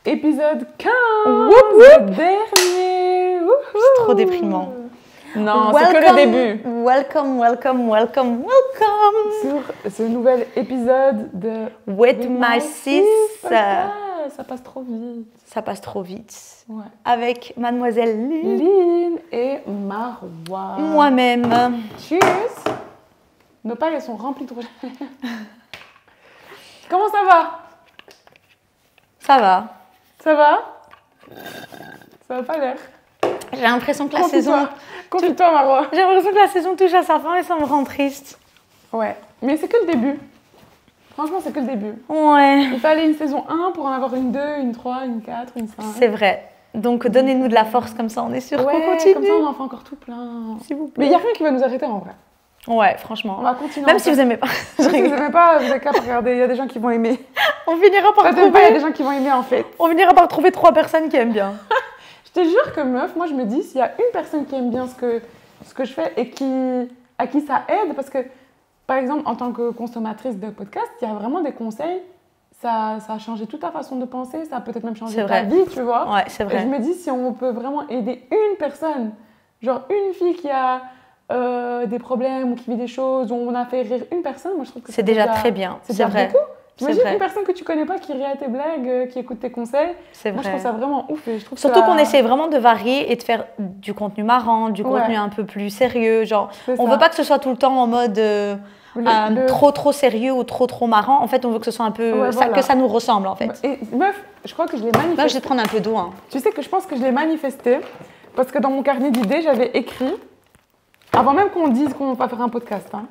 épisode 15, Woup, woup. le dernier. C'est trop déprimant. Non, c'est que le début. Welcome Sur ce nouvel épisode de With My Sis. Ça passe trop vite. Ça passe trop vite. Ouais. Avec Mademoiselle Lynn et Marwa. Moi-même. Cheers. Nos pailles, elles sont remplies de rouge. Comment ça va? Ça va. Ça va? Ça va pas l'air. J'ai l'impression que la saison... Confie-toi, Marwa. J'ai l'impression que la saison touche à sa fin et ça me rend triste. Ouais, mais c'est que le début. Franchement, c'est que le début. Ouais. Il fallait une saison 1 pour en avoir une 2, une 3, une 4, une 5. C'est vrai. Donc donnez-nous de la force, comme ça on est sûr qu'on continue. Comme ça on en fait encore tout plein. S'il vous plaît. Mais il n'y a rien qui va nous arrêter en vrai. Ouais, franchement. On va continuer. Même si vous aimez pas. Même si vous n'aimez pas, vous n'avez qu'à regarder. Il y a des gens qui vont aimer. On finira par Il y a des gens qui vont aimer en fait. On finira par trouver 3 personnes qui aiment bien. Je te jure que meuf, moi je me dis, s'il y a une personne qui aime bien ce que je fais et à qui ça aide, parce que par exemple en tant que consommatrice de podcast, il y a vraiment des conseils, ça a changé toute ta façon de penser, ça a peut-être même changé ta vie, tu vois. Ouais, c'est vrai. Et je me dis, si on peut vraiment aider une personne, genre une fille qui a des problèmes ou qui vit des choses, où on a fait rire une personne, moi je trouve que c'est déjà très bien. C'est vrai. Beaucoup. Imagine vrai. une personne que tu connais pas qui rit à tes blagues, qui écoute tes conseils. C'est moi, vrai. je trouve ça vraiment ouf. Et je trouve surtout qu'on essaie vraiment de varier et de faire du contenu marrant, du contenu un peu plus sérieux. Genre, on veut pas que ce soit tout le temps en mode trop sérieux ou trop marrant. En fait, on veut que ce soit un peu que ça nous ressemble en fait. Et meuf, je crois que je l'ai manifesté. Meuf, je vais te prendre un peu d'eau. Hein. Tu sais que je pense que je l'ai manifesté parce que dans mon carnet d'idées, j'avais écrit, avant même qu'on dise qu'on va faire un podcast, hein,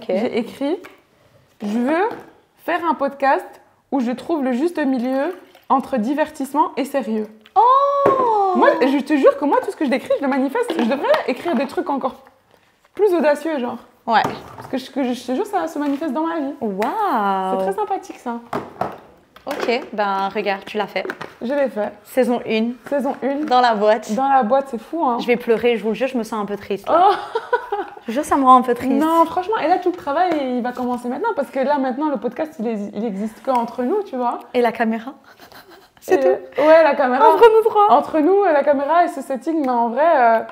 j'ai écrit, je veux faire un podcast où je trouve le juste milieu entre divertissement et sérieux. Oh! Moi, je te jure que moi, tout ce que je décris, je le manifeste. Je devrais écrire des trucs encore plus audacieux, genre. Ouais. Parce que je te jure, ça se manifeste dans ma vie. Waouh! C'est très sympathique, ça. Ok, ben regarde, tu l'as fait. Je l'ai fait. Saison 1. Saison 1. Dans la boîte. Dans la boîte, c'est fou, hein. Je vais pleurer, je vous le jure, je me sens un peu triste. Oh. Je vous jure, ça me rend un peu triste. Non, franchement, et là, tout le travail, il va commencer maintenant. Parce que là, maintenant, le podcast, il existe qu'entre nous, tu vois. Et la caméra? C'est tout. Ouais, la caméra. Entre nous 3. Entre nous, la caméra et ce setting, mais en vrai,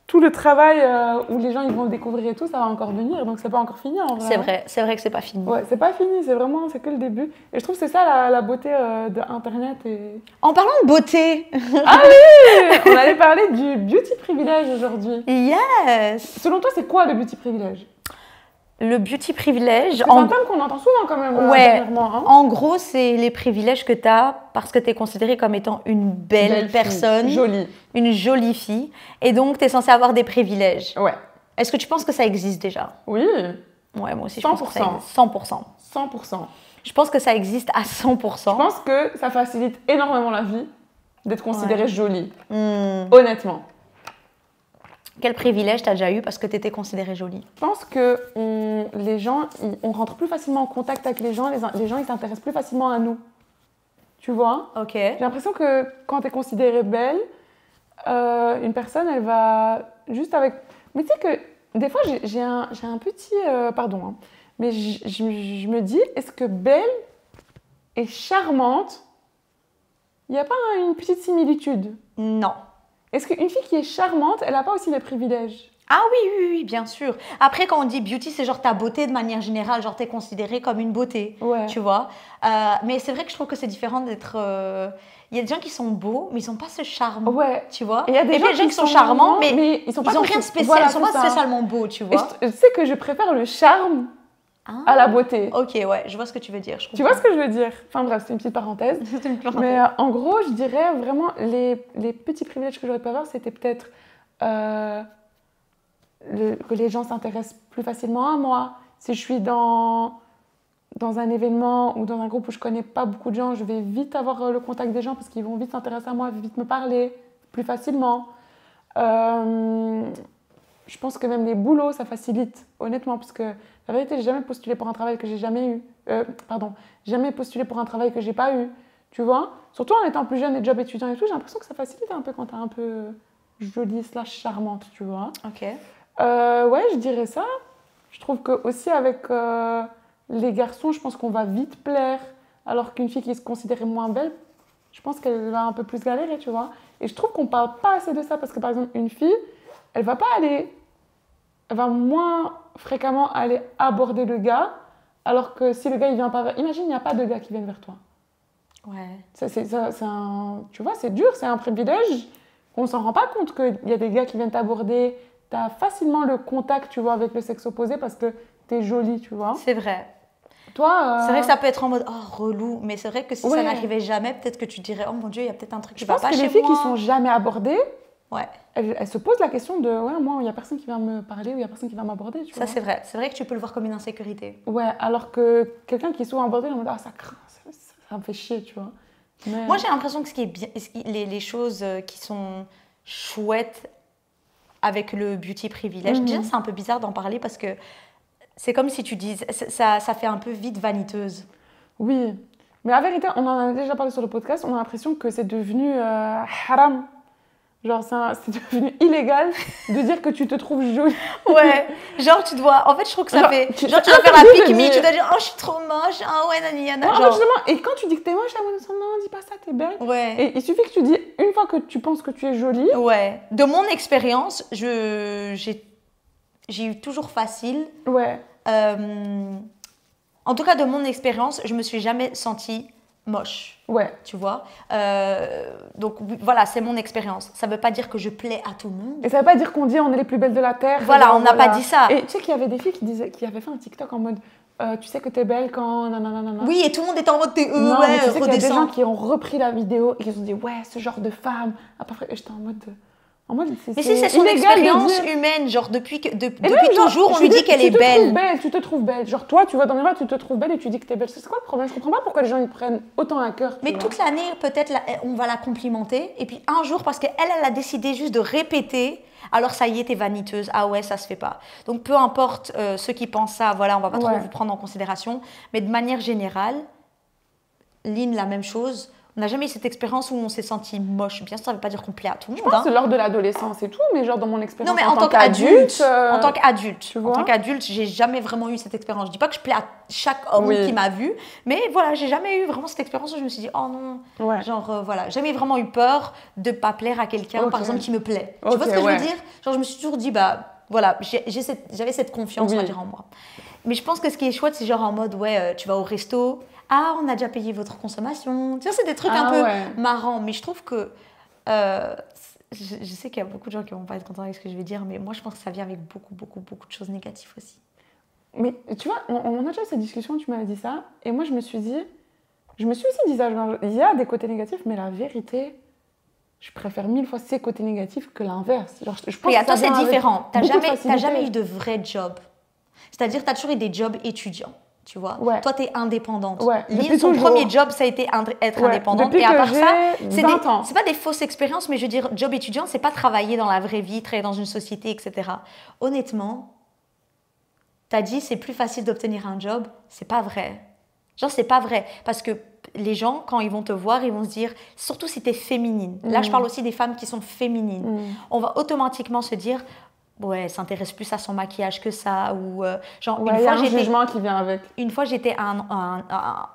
tout le travail où les gens ils vont le découvrir et tout, ça va encore venir. Donc, c'est pas encore fini, en vrai. C'est vrai que c'est pas fini. Ouais, c'est pas fini, c'est que le début. Et je trouve que c'est ça la beauté de Internet. Et... En parlant de beauté. Ah oui. On allait parler du beauty privilège aujourd'hui. Yes. Selon toi, c'est quoi le beauty privilège? Le beauty privilège... C'est un terme qu'on entend souvent quand même dernièrement. Hein. En gros, c'est les privilèges que tu as parce que tu es considérée comme étant une belle personne. Jolie. Une jolie fille. Et donc, tu es censée avoir des privilèges. Ouais. Est-ce que tu penses que ça existe déjà? Oui. Ouais, moi aussi, 100%. je pense que ça existe. 100%. 100%. Je pense que ça existe à 100%. Je pense que ça facilite énormément la vie d'être considérée jolie. Honnêtement. Quel privilège t'as déjà eu parce que t'étais considérée jolie? Je pense que les gens, on rentre plus facilement en contact avec les gens. Les gens, ils s'intéressent plus facilement à nous. Tu vois? Ok. J'ai l'impression que quand t'es considérée belle, une personne, elle va juste avec... Mais tu sais que des fois, j'ai un petit... pardon, hein, mais je me dis, est-ce que belle et charmante, il n'y a pas une petite similitude? Non. Est-ce qu'une fille qui est charmante, elle n'a pas aussi des privilèges? Ah oui, bien sûr. Après, quand on dit beauty, c'est genre ta beauté de manière générale, genre t'es considérée comme une beauté, tu vois. Mais c'est vrai que je trouve que c'est différent d'être... Il y a des gens qui sont beaux, mais ils n'ont pas ce charme, tu vois. Et il y a des gens qui sont charmants, mais ils n'ont rien de spécial, ils ne sont pas spécialement beaux, tu vois. Et je sais que je préfère le charme à la beauté. Ok, ouais, je vois ce que tu veux dire. Tu vois ce que je veux dire? Enfin bref, c'est une petite parenthèse. Mais en gros, je dirais vraiment, les petits privilèges que j'aurais pu avoir, c'était peut-être que les gens s'intéressent plus facilement à moi. Si je suis dans un événement ou dans un groupe où je connais pas beaucoup de gens, je vais vite avoir le contact des gens parce qu'ils vont vite s'intéresser à moi, vite me parler plus facilement. Je pense que même les boulots, ça facilite, honnêtement, parce que la vérité, j'ai jamais postulé pour un travail que j'ai jamais eu. Jamais postulé pour un travail que j'ai pas eu, tu vois. Surtout en étant plus jeune et job étudiant et tout, j'ai l'impression que ça facilite un peu quand t'es un peu jolie / charmante, tu vois. Ok. Ouais, je dirais ça. Je trouve que aussi avec les garçons, je pense qu'on va vite plaire, alors qu'une fille qui se considérait moins belle, je pense qu'elle va un peu plus galérer, tu vois. Et je trouve qu'on parle pas assez de ça parce que, par exemple, une fille, elle va moins fréquemment aller aborder le gars, alors que si le gars, il vient pas imagine, il n'y a pas de gars qui viennent vers toi. Ouais. Tu vois, c'est dur, c'est un privilège. On s'en rend pas compte qu'il y a des gars qui viennent t'aborder. Tu as facilement le contact, tu vois, avec le sexe opposé parce que tu es jolie, tu vois. C'est vrai. Toi, c'est vrai que ça peut être en mode relou, mais c'est vrai que si ça n'arrivait jamais, peut-être que tu dirais oh mon Dieu, il y a peut-être un truc qui va pas chez moi. Je pense que les filles qui sont jamais abordées, ouais. elles se posent la question de moi, il n'y a personne qui va me parler ou il n'y a personne qui va m'aborder. Ça, c'est vrai. C'est vrai que tu peux le voir comme une insécurité. Ouais, alors que quelqu'un qui est souvent abordé, on me dit ça craint, ça me fait chier, tu vois. Mais... Moi, j'ai l'impression que ce qui est bien, les choses qui sont chouettes avec le beauty privilège, déjà, c'est un peu bizarre d'en parler parce que c'est comme si tu dis, ça fait un peu vite vaniteuse. Oui, mais la vérité, on en a déjà parlé sur le podcast, on a l'impression que c'est devenu haram. Genre, c'est devenu illégal de dire que tu te trouves jolie. Ouais, genre tu dois... En fait, je trouve que ça fait... Genre, tu dois faire la pique-me, tu dois dire « Oh, je suis trop moche, ah ouais, nani, yana. » Genre... justement, et quand tu dis que t'es moche, la moine dit « Non, dis pas ça, t'es belle. » Ouais. Et il suffit que tu dis, une fois que tu penses que tu es jolie... Ouais. De mon expérience, j'ai eu toujours facile. Ouais. En tout cas, de mon expérience, je me suis jamais sentie moche. Ouais. Tu vois. Donc voilà, c'est mon expérience. Ça veut pas dire que je plais à tout le monde. Et ça veut pas dire qu'on dit on est les plus belles de la terre. Voilà, on n'a pas dit ça. Et tu sais qu'il y avait des filles qui avaient fait un TikTok en mode tu sais que t'es belle quand nanana. Oui, et tout le monde était en mode t'es non, ouais, tu sais qu'il y a des gens qui ont repris la vidéo et qui se sont dit ouais, ce genre de femme. Après, j'étais en mode mais si c'est son expérience humaine, genre depuis toujours, on lui dit qu'elle est belle. Tu te trouves belle. Genre toi, tu vas dans le miroir, tu te trouves belle et tu dis que t'es belle. C'est quoi le problème? Je comprends pas pourquoi les gens ils prennent autant à cœur. Mais toute l'année, peut-être, on va la complimenter. Et puis un jour, parce qu'elle a décidé juste de répéter, alors ça y est, t'es vaniteuse. Ah ouais, ça se fait pas. Donc peu importe ceux qui pensent ça, voilà, on va pas trop vous prendre en considération. Mais de manière générale, Lynn, la même chose. On n'a jamais eu cette expérience où on s'est senti moche. Bien sûr, ça ne veut pas dire qu'on plaît à tout le monde. Je pense que lors de l'adolescence et tout, mais genre dans mon expérience en tant qu'adulte. En tant qu'adulte, j'ai jamais vraiment eu cette expérience. Je dis pas que je plais à chaque homme qui m'a vue, mais voilà, j'ai jamais eu vraiment cette expérience où je me suis dit oh non, genre voilà, jamais vraiment eu peur de pas plaire à quelqu'un, par exemple, qui me plaît. Tu vois ce que je veux dire? Genre je me suis toujours dit voilà, j'avais cette confiance, on va dire, en moi. Mais je pense que ce qui est chouette, c'est genre en mode tu vas au resto. Ah, on a déjà payé votre consommation. Tu vois, c'est des trucs un peu marrants. Mais je trouve que... je sais qu'il y a beaucoup de gens qui ne vont pas être contents avec ce que je vais dire, mais moi, je pense que ça vient avec beaucoup de choses négatives aussi. Mais tu vois, on a déjà eu cette discussion, tu m'avais dit ça, et moi, je me suis aussi dit ça. Il y a des côtés négatifs, mais la vérité, je préfère 1000 fois ces côtés négatifs que l'inverse. Genre, je pense à toi, c'est différent. Tu n'as jamais eu de vrai job. C'est-à-dire, tu as toujours eu des jobs étudiants. Tu vois, toi, tu es indépendante. Lynn, son premier job, ça a été être indépendante. Depuis et à part ça, c'est pas des fausses expériences, mais je veux dire, job étudiant, c'est pas travailler dans la vraie vie, travailler dans une société, etc. Honnêtement, tu as dit c'est plus facile d'obtenir un job. C'est pas vrai. Genre, c'est pas vrai. Parce que les gens, quand ils vont te voir, ils vont se dire, surtout si tu es féminine. Là, je parle aussi des femmes qui sont féminines. On va automatiquement se dire, ouais, s'intéresse plus à son maquillage que ça, ou genre une fois un jugement qui vient avec. Une fois j'étais à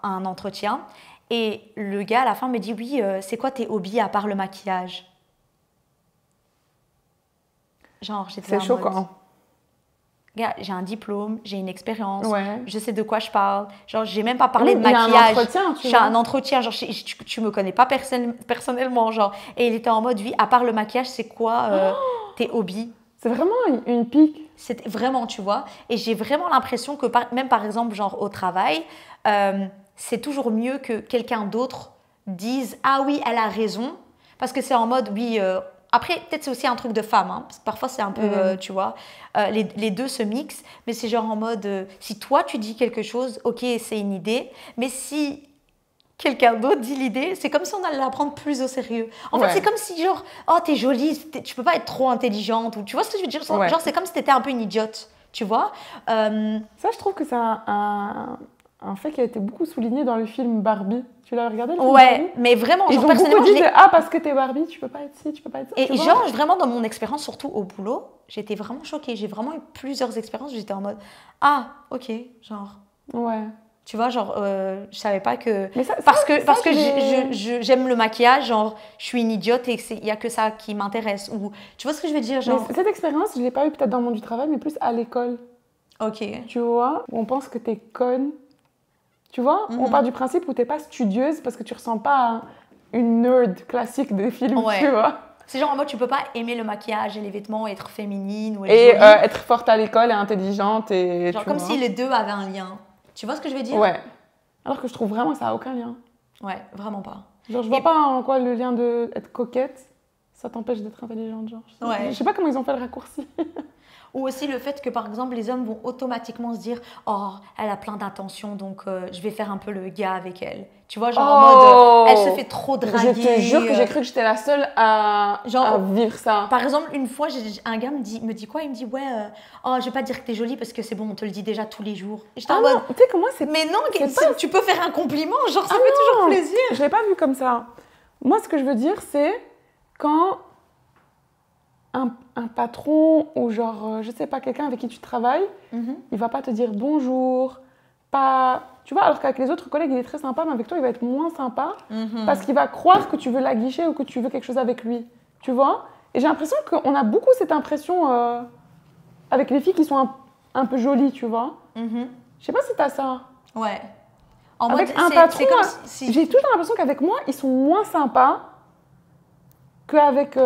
un entretien et le gars à la fin me dit oui, c'est quoi tes hobbies à part le maquillage? Genre j'étais c'est choquant. Gars, j'ai un diplôme, j'ai une expérience, je sais de quoi je parle. Genre j'ai même pas parlé de maquillage. J'ai un entretien, genre tu me connais pas personnellement, genre. Et il était en mode oui, à part le maquillage, c'est quoi tes hobbies? C'est vraiment une pique. C'était vraiment, tu vois. Et j'ai vraiment l'impression que, même par exemple, genre au travail, c'est toujours mieux que quelqu'un d'autre dise « Ah oui, elle a raison ». Parce que c'est en mode, oui... Après, peut-être c'est aussi un truc de femme. Hein, parce que parfois, c'est un peu, tu vois, les deux se mixent. Mais c'est genre en mode, si toi, tu dis quelque chose, ok, c'est une idée. Mais si... quelqu'un d'autre dit l'idée, c'est comme si on allait la prendre plus au sérieux. En fait, c'est comme si genre, oh, t'es jolie, tu peux pas être trop intelligente. Ou, tu vois ce que je veux dire? Genre, c'est comme si t'étais un peu une idiote, tu vois. Ça, je trouve que c'est un fait qui a été beaucoup souligné dans le film Barbie. Tu l'as regardé, le film Barbie? Mais vraiment, genre, personnellement, je dis, parce que t'es Barbie, tu peux pas être ci, tu peux pas être ça. Et genre, vraiment, dans mon expérience, surtout au boulot, j'étais vraiment choquée. J'ai vraiment eu plusieurs expériences où j'étais en mode, ah, ok, genre... Ouais. Tu vois, genre, je savais pas que... Parce que j'aime le maquillage, genre, je suis une idiote et il y a que ça qui m'intéresse. Ou, tu vois ce que je veux dire, genre... Mais cette expérience, je l'ai pas eue peut-être dans le monde du travail, mais plus à l'école. Ok. Tu vois, on pense que t'es conne. Tu vois, on part du principe où t'es pas studieuse parce que tu ressens pas une nerd classique des films, tu vois. C'est genre en mode, tu peux pas aimer le maquillage et les vêtements, être féminine ou être forte à l'école et intelligente. Et, genre comme si les deux avaient un lien. Tu vois ce que je veux dire? Ouais. Alors que je trouve vraiment que ça n'a aucun lien. Ouais, vraiment pas. Genre, je vois pas en quoi le lien d'être coquette, ça t'empêche d'être intelligente. Genre. Je sais pas comment ils ont fait le raccourci. Ou aussi le fait que, par exemple, les hommes vont automatiquement se dire « Oh, elle a plein d'attention, donc je vais faire un peu le gars avec elle. » Tu vois, genre en mode, elle se fait trop draguer. Je te jure que j'ai cru que j'étais la seule à vivre ça. Par exemple, une fois, un gars me dit quoi? Il me dit « Ouais, oh, je vais pas dire que t'es jolie parce que c'est bon, on te le dit déjà tous les jours. » J'étais en mode, tu sais que moi, c'est mais non, tu peux faire un compliment, genre ça fait toujours plaisir. Je l'ai pas vu comme ça. Moi, ce que je veux dire, c'est quand... Un patron ou genre, je sais pas, quelqu'un avec qui tu travailles, il va pas te dire bonjour, pas... Tu vois, alors qu'avec les autres collègues, il est très sympa, mais avec toi, il va être moins sympa parce qu'il va croire que tu veux l'aguicher ou que tu veux quelque chose avec lui, tu vois. Et j'ai l'impression qu'on a beaucoup cette impression avec les filles qui sont un peu jolies, tu vois. Je sais pas si t'as ça. Ouais. Avec un patron, j'ai toujours l'impression qu'avec moi, ils sont moins sympas qu'avec...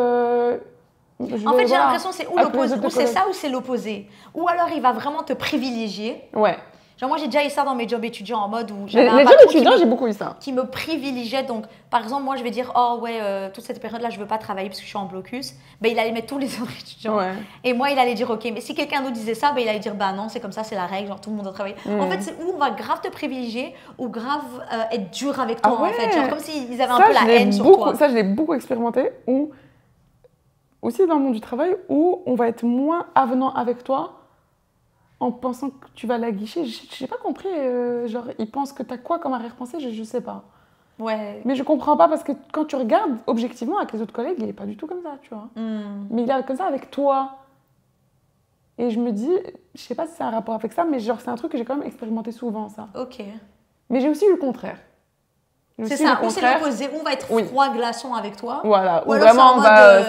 En fait, j'ai l'impression que c'est ou l'opposé, ou c'est ça ou c'est l'opposé. Ou alors, il va vraiment te privilégier. Ouais. Genre, moi, j'ai déjà eu ça dans mes jobs étudiants en mode où j'avais les jobs étudiants, j'ai beaucoup eu ça. Qui me privilégiait. Donc, par exemple, moi, je vais dire, oh ouais, toute cette période-là, je veux pas travailler parce que je suis en blocus. Ben, il allait mettre tous les autres étudiants. Ouais. Et moi, il allait dire, ok. Mais si quelqu'un d'autre disait ça, ben, il allait dire, bah non, c'est comme ça, c'est la règle. Genre, tout le monde doit travailler. En fait, c'est où on va grave te privilégier ou grave être dur avec toi, en fait. Genre, comme s'ils avaient un peu la haine sur toi. Ça, je l'ai beaucoup expérimenté. Aussi dans le monde du travail, où on va être moins avenant avec toi en pensant que tu vas la guicher. Je n'ai pas compris, genre, ils pensent que tu as quoi comme arrière-pensée, je ne sais pas. Ouais. Mais je ne comprends pas parce que quand tu regardes objectivement avec les autres collègues, il n'est pas du tout comme ça, tu vois. Mais il est comme ça avec toi. Et je me dis, je ne sais pas si c'est un rapport avec ça, mais genre, c'est un truc que j'ai quand même expérimenté souvent, ça. Ok. Mais j'ai aussi eu le contraire. C'est ça, ou c'est l'opposé, on va être froid glaçon avec toi. Voilà, ou vraiment on va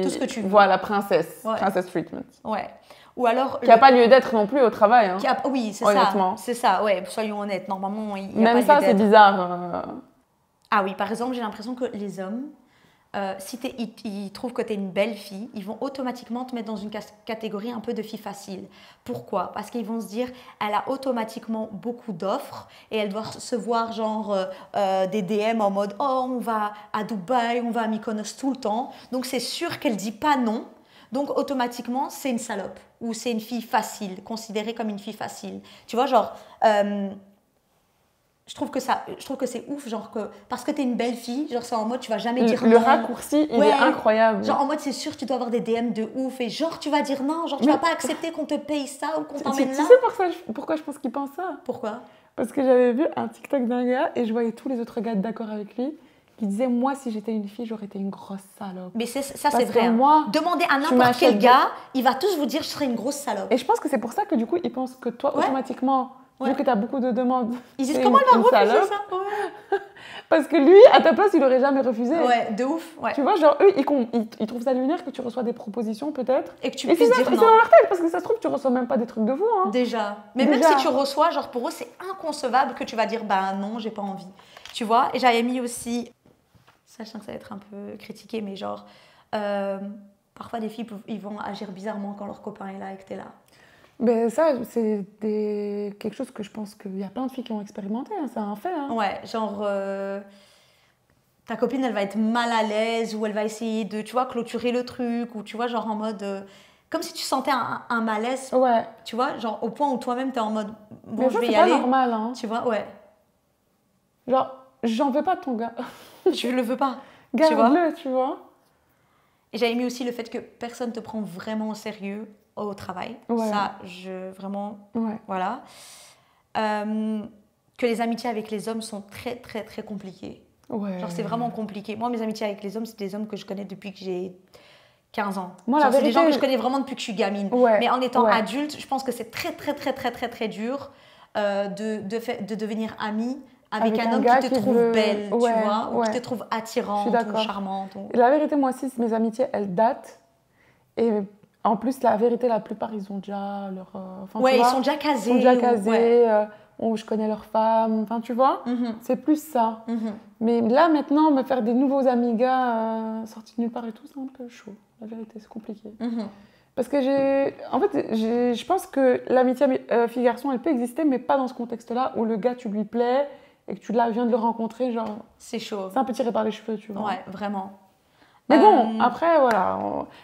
tout ce que tu veux. Voilà, princesse treatment. Ouais. Ou alors... Qui n'a pas lieu d'être non plus au travail. Hein. Oui, c'est ça. C'est ça, ouais, soyons honnêtes. Normalement, il n'y a même pas ça, c'est bizarre. Ah oui, par exemple, j'ai l'impression que les hommes, si ils trouvent que tu es une belle fille, ils vont automatiquement te mettre dans une catégorie un peu de fille facile. Pourquoi? Parce qu'ils vont se dire, elle a automatiquement beaucoup d'offres et elle doit recevoir genre des DM en mode, oh, on va à Dubaï, on va à Mykonos tout le temps. Donc c'est sûr qu'elle dit pas non. Donc automatiquement, c'est une salope ou c'est une fille facile, considérée comme une fille facile. Tu vois, genre... Je trouve que c'est ouf, genre que parce que t'es une belle fille, genre c'est en mode tu vas jamais dire non. Le raccourci, il est incroyable. Genre en mode c'est sûr tu dois avoir des DM de ouf et genre tu vas dire non, genre tu vas pas accepter qu'on te paye ça ou qu'on t'emmène là. Tu sais pourquoi je pense qu'il pense ça? Pourquoi? Parce que j'avais vu un TikTok d'un gars et je voyais tous les autres gars d'accord avec lui qui disaient moi si j'étais une fille j'aurais été une grosse salope. Mais ça c'est vrai. Moi, demandez à n'importe quel gars, il va tous vous dire je serais une grosse salope. Et je pense que c'est pour ça que du coup ils pensent que toi automatiquement vu que tu as beaucoup de demandes. Ils disent comment elle va refuser ça? Parce que lui, à ta place, il n'aurait jamais refusé. Ouais, de ouf. Ouais. Tu vois, genre eux, ils trouvent ça lunaire que tu reçois des propositions peut-être. Et que tu puisses dire non. C'est dans leur tête, parce que ça se trouve, tu reçois même pas des trucs de vous. Hein. Déjà. Mais même si tu reçois, genre pour eux, c'est inconcevable que tu vas dire bah non, j'ai pas envie. Tu vois, et j'avais mis aussi, sachant que ça va être un peu critiqué, mais genre, parfois des filles, ils vont agir bizarrement quand leur copain est là et que t'es là. Ben ça, c'est quelque chose que je pense qu'il y a plein de filles qui ont expérimenté, hein, c'est un fait. Hein. Ouais, genre, ta copine, elle va être mal à l'aise ou elle va essayer de, tu vois, clôturer le truc ou tu vois, genre en mode... comme si tu sentais un malaise, tu vois, genre au point où toi-même, t'es en mode, bon, mais je vais y aller. Mais ça, c'est pas normal, hein. Tu vois, ouais. Genre, j'en veux pas de ton gars. Je le veux pas. Garde-le, tu vois. Et j'avais mis aussi le fait que personne te prend vraiment au sérieux au travail. Ouais. Ça, vraiment... Ouais. Voilà. Que les amitiés avec les hommes sont très, très, très compliquées. Ouais. Genre, c'est vraiment compliqué. Moi, mes amitiés avec les hommes, c'est des hommes que je connais depuis que j'ai 15 ans. Moi, c'est des gens que je connais vraiment depuis que je suis gamine. Ouais. Mais en étant adulte, je pense que c'est très, très, très, très, très, très dur de devenir amie avec un homme qui te trouve belle, tu vois, ou qui te trouve attirante ou charmante. Ou... La vérité, moi aussi, mes amitiés, elles datent. Et en plus, la vérité, la plupart, ils ont déjà leur... ils sont déjà casés. Je connais leur femme, enfin, tu vois, c'est plus ça. Mais là, maintenant, me faire des nouveaux amis gars sortis de nulle part et tout, c'est un peu chaud. La vérité, c'est compliqué. Parce que je pense que l'amitié fille-garçon, elle peut exister, mais pas dans ce contexte-là où le gars, tu lui plais et que tu viens de le rencontrer, genre... C'est chaud. C'est un peu tiré par les cheveux, tu vois. Ouais, vraiment. Mais bon, après, voilà.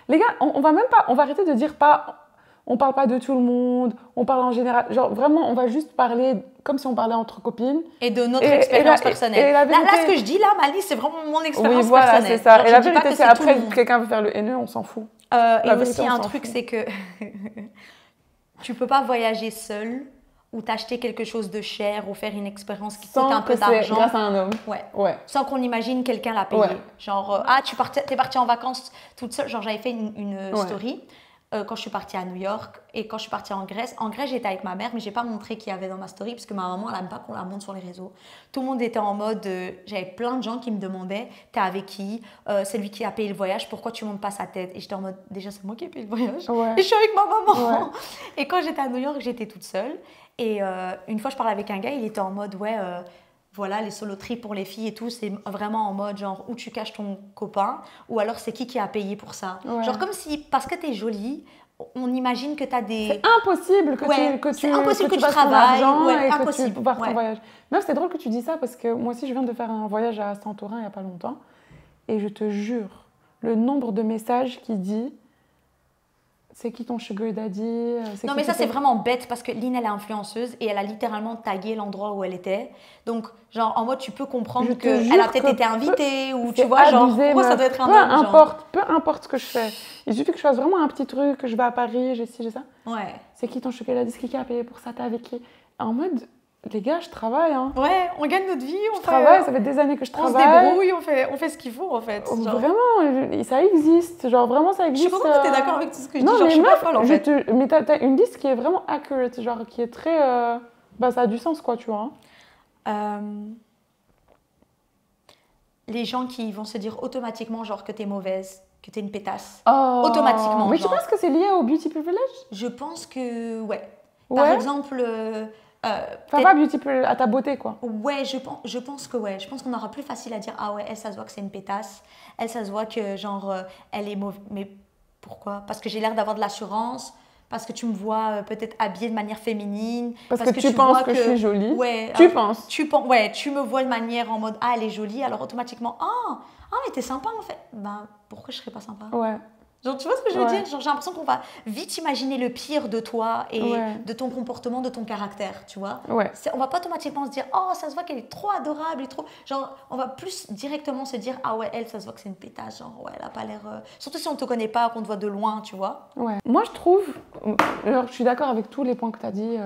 Les gars, on va arrêter de dire pas... On parle pas de tout le monde, on parle en général. Genre, vraiment, on va juste parler comme si on parlait entre copines. Et de notre expérience personnelle. Là, ce que je dis là, Mali, c'est vraiment mon expérience personnelle. Oui, voilà, c'est ça. Genre, et la vérité, c'est après, quelqu'un veut faire le haineux, on s'en fout. Et aussi, un truc, c'est que tu peux pas voyager seul ou t'acheter quelque chose de cher ou faire une expérience qui coûte un peu d'argent. Grâce à un homme. Ouais. Sans qu'on imagine quelqu'un l'a payé. Ouais. Genre, t'es partie en vacances toute seule. Genre, j'avais fait une story quand je suis partie à New York et quand je suis partie en Grèce. En Grèce, j'étais avec ma mère, mais j'ai pas montré qu'il y avait dans ma story parce que ma maman, elle aime pas qu'on la montre sur les réseaux. Tout le monde était en mode... j'avais plein de gens qui me demandaient « T'es avec qui C'est lui qui a payé le voyage, pourquoi tu montes pas sa tête ?» Et j'étais en mode « Déjà, c'est moi qui ai payé le voyage. Et je suis avec ma maman. » Et quand j'étais à New York, j'étais toute seule. Et une fois, je parlais avec un gars, il était en mode, voilà, les solo-trips pour les filles et tout, c'est vraiment en mode, genre, où tu caches ton copain, ou alors c'est qui a payé pour ça. Genre, comme si, parce que t'es jolie, on imagine que t'as des... C'est impossible que tu travailles, et impossible. Que tu pars ton voyage. Meuf, c'est drôle que tu dis ça, parce que moi aussi, je viens de faire un voyage à Santorin il n'y a pas longtemps, et je te jure, le nombre de messages qui dit... C'est qui ton sugar daddy? Non, mais ça, c'est vraiment bête parce que Lynn, elle est influenceuse et elle a littéralement tagué l'endroit où elle était. Donc, genre, en mode, tu peux comprendre qu'elle a peut-être été invitée ou tu vois, genre, pourquoi ça doit être un homme, peu importe ce que je fais. Il suffit que je fasse vraiment un petit truc, que je vais à Paris, j'ai ci, j'ai ça. Ouais. C'est qui ton sugar daddy? C'est qui a payé pour ça? T'es avec qui? En mode... Les gars, je travaille. Hein. Ouais, on gagne notre vie. Je travaille, ça fait des années que je travaille. On se débrouille, on fait ce qu'il faut en fait. Genre. Vraiment, ça existe. Genre, vraiment, ça existe. Je suis contente que tu es d'accord avec tout ce que je dis. Genre, je suis pas folle en fait. Mais t'as une liste qui est vraiment accurate, genre qui est très. Ça a du sens, quoi, tu vois. Les gens qui vont se dire automatiquement, genre, que t'es mauvaise, que t'es une pétasse. Automatiquement. Mais tu penses que c'est lié au beauty privilege? Je pense que, Par exemple. Ça va à ta beauté, quoi. Ouais, je pense que je pense qu'on aura plus facile à dire « Ah ouais, elle, ça se voit que c'est une pétasse. Elle, ça se voit que, genre, elle est mauvaise. » Mais pourquoi? Parce que j'ai l'air d'avoir de l'assurance. Parce que tu me vois peut-être habillée de manière féminine. Parce que tu penses que je suis jolie. Ouais. Tu penses. Tu me vois de manière en mode « Ah, elle est jolie. » Alors automatiquement « Ah, mais t'es sympa, en fait. » Ben, pourquoi je serais pas sympa? Ouais. Genre, tu vois ce que je veux dire? Genre, j'ai l'impression qu'on va vite imaginer le pire de toi et de ton comportement, de ton caractère, tu vois? On va pas automatiquement se dire « Oh, ça se voit qu'elle est trop adorable et trop... » Genre, on va plus directement se dire « Ah ouais, elle, ça se voit que c'est une pétasse. Genre, ouais, elle a pas l'air... Surtout si on te connaît pas, qu'on te voit de loin, tu vois? Ouais. Moi, je trouve... Alors, je suis d'accord avec tous les points que tu as dit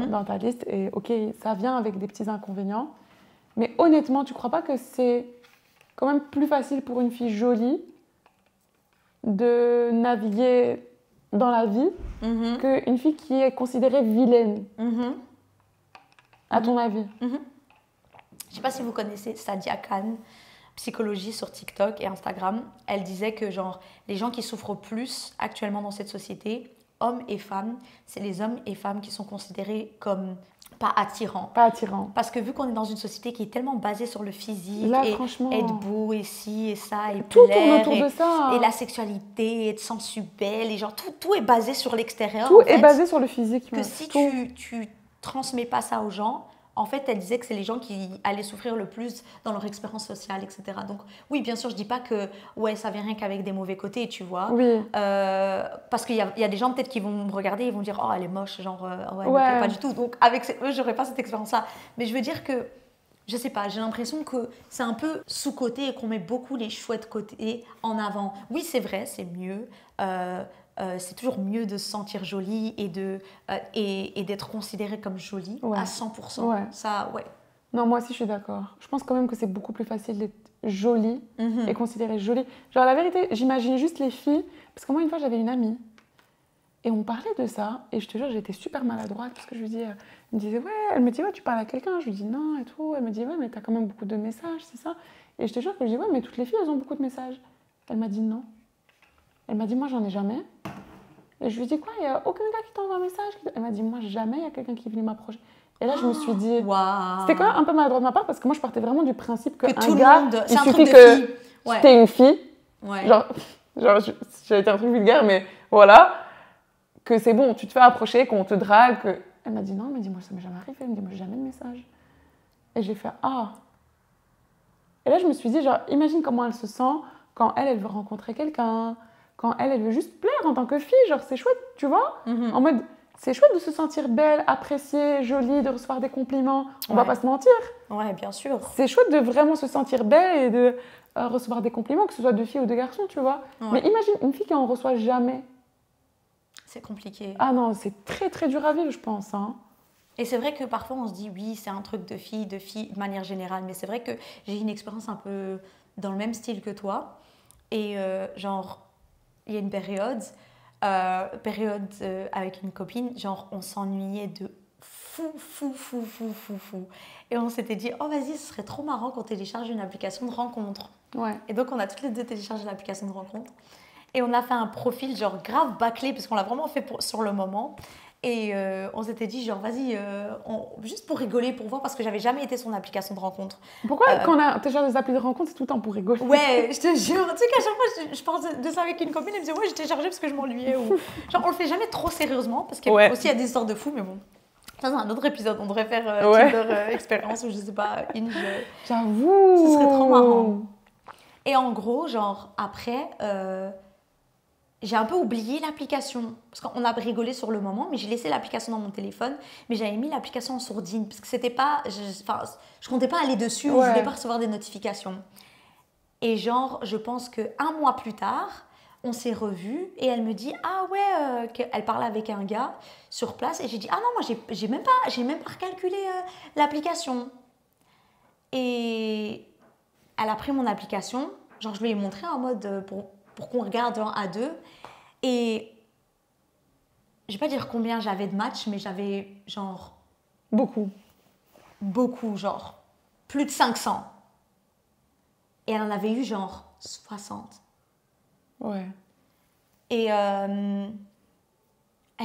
dans ta liste. Et ok, ça vient avec des petits inconvénients. Mais honnêtement, tu crois pas que c'est quand même plus facile pour une fille jolie de naviguer dans la vie qu'une fille qui est considérée vilaine, à ton avis? Je sais pas si vous connaissez Sadia Khan, psychologie sur TikTok et Instagram. Elle disait que genre, les gens qui souffrent plus actuellement dans cette société, hommes et femmes, c'est les hommes et femmes qui sont considérés comme... Pas attirant. Pas attirant. Parce que vu qu'on est dans une société qui est tellement basée sur le physique, là, et franchement, être beau, et ci, et ça, et tout plaire, tourne autour de ça. Et la sexualité, être sensu belle, et genre tout est basé sur l'extérieur. Tout est basé sur le physique. Que si tu transmets pas ça aux gens, en fait, elle disait que c'est les gens qui allaient souffrir le plus dans leur expérience sociale, etc. Donc, oui, bien sûr, je dis pas que ça vient rien qu'avec des mauvais côtés, tu vois. Oui. Parce qu'il y a des gens peut-être qui vont me regarder et vont dire « Oh, elle est moche, genre, elle me plaît pas du tout. » Donc, avec eux, j'aurais pas cette expérience-là. Mais je veux dire que, je sais pas, j'ai l'impression que c'est un peu sous-coté et qu'on met beaucoup les chouettes côtés en avant. Oui, c'est vrai, c'est mieux. C'est toujours mieux de se sentir jolie et d'être considérée comme jolie à 100%. Ouais. Ça, Non, moi aussi, je suis d'accord. Je pense quand même que c'est beaucoup plus facile d'être jolie et considérée jolie. Genre, la vérité, j'imagine juste les filles. Parce que moi, une fois, j'avais une amie et on parlait de ça. Et je te jure, j'étais super maladroite parce que je lui dis Elle me disait, ouais, elle me dit, ouais, tu parles à quelqu'un? Je lui dis non et tout. Elle me dit, ouais, mais t'as quand même beaucoup de messages, c'est ça? Et je te jure que je dis, ouais, mais toutes les filles, elles ont beaucoup de messages. Elle m'a dit non. Elle m'a dit, moi, j'en ai jamais. Et je lui dis, quoi, il n'y a aucun gars qui t'envoie un message? Elle m'a dit, moi, jamais, il y a quelqu'un qui est venu m'approcher. Et là, je me suis dit, c'était quand même un peu maladroit de ma part parce que moi, je partais vraiment du principe que un gars, il suffit que t'es une fille. Ouais. Genre j'allais dire un truc vulgaire, mais voilà, que c'est bon, tu te fais approcher, qu'on te drague. Que... Elle m'a dit non, elle m'a dit, moi, ça m'est jamais arrivé. Elle me dit, moi, j'ai jamais de message. Et j'ai fait, ah. Et là, je me suis dit, genre, imagine comment elle se sent quand elle veut rencontrer quelqu'un, quand elle veut juste plaire en tant que fille. Genre, c'est chouette, tu vois? En mode, c'est chouette de se sentir belle, appréciée, jolie, de recevoir des compliments. On va pas se mentir. Ouais, bien sûr. C'est chouette de vraiment se sentir belle et de recevoir des compliments, que ce soit de filles ou de garçons, tu vois. Ouais. Mais imagine une fille qui en reçoit jamais. C'est compliqué. Ah non, c'est très, très dur à vivre, je pense. Hein. Et c'est vrai que parfois, on se dit, oui, c'est un truc de fille de manière générale. Mais c'est vrai que j'ai une expérience un peu dans le même style que toi. Et genre, il y a une période avec une copine, genre, on s'ennuyait de fou. Et on s'était dit, oh vas-y, ce serait trop marrant qu'on télécharge une application de rencontre. Ouais. Et donc, on a toutes les deux téléchargé l'application de rencontre. Et on a fait un profil genre grave bâclé, parce qu'on l'a vraiment fait sur le moment. Et on s'était dit, genre, vas-y, juste pour rigoler, pour voir, parce que j'avais jamais été sur une application de rencontre. Pourquoi, quand on a téléchargé des applis de rencontre, c'est tout le temps pour rigoler? Ouais, je te jure. Tu sais qu'à chaque fois, je parle de ça avec une copine, elle me dit, ouais, j'ai téléchargé parce que je m'ennuyais. Ou... Genre, on le fait jamais trop sérieusement, parce qu'il y a aussi, il y a des histoires de fous, mais bon. Ça, c'est un autre épisode. On devrait faire Tinder expérience, ou je sais pas, Hinge. J'avoue. Ce serait trop marrant. Et en gros, genre, après... j'ai un peu oublié l'application, parce qu'on a rigolé sur le moment, mais j'ai laissé l'application dans mon téléphone, mais j'avais mis l'application en sourdine, parce que c'était pas, je comptais pas aller dessus, je voulais pas recevoir des notifications. Et genre, je pense qu'un mois plus tard, on s'est revus, et elle me dit, ah ouais, qu'elle parlait avec un gars sur place, et j'ai dit, ah non, moi j'ai même pas recalculé l'application. Et elle a pris mon application, genre je lui ai montré en mode pour qu'on regarde à deux. Et je vais pas dire combien j'avais de matchs, mais j'avais genre... Beaucoup, genre plus de 500. Et elle en avait eu genre 60. Ouais. Et elle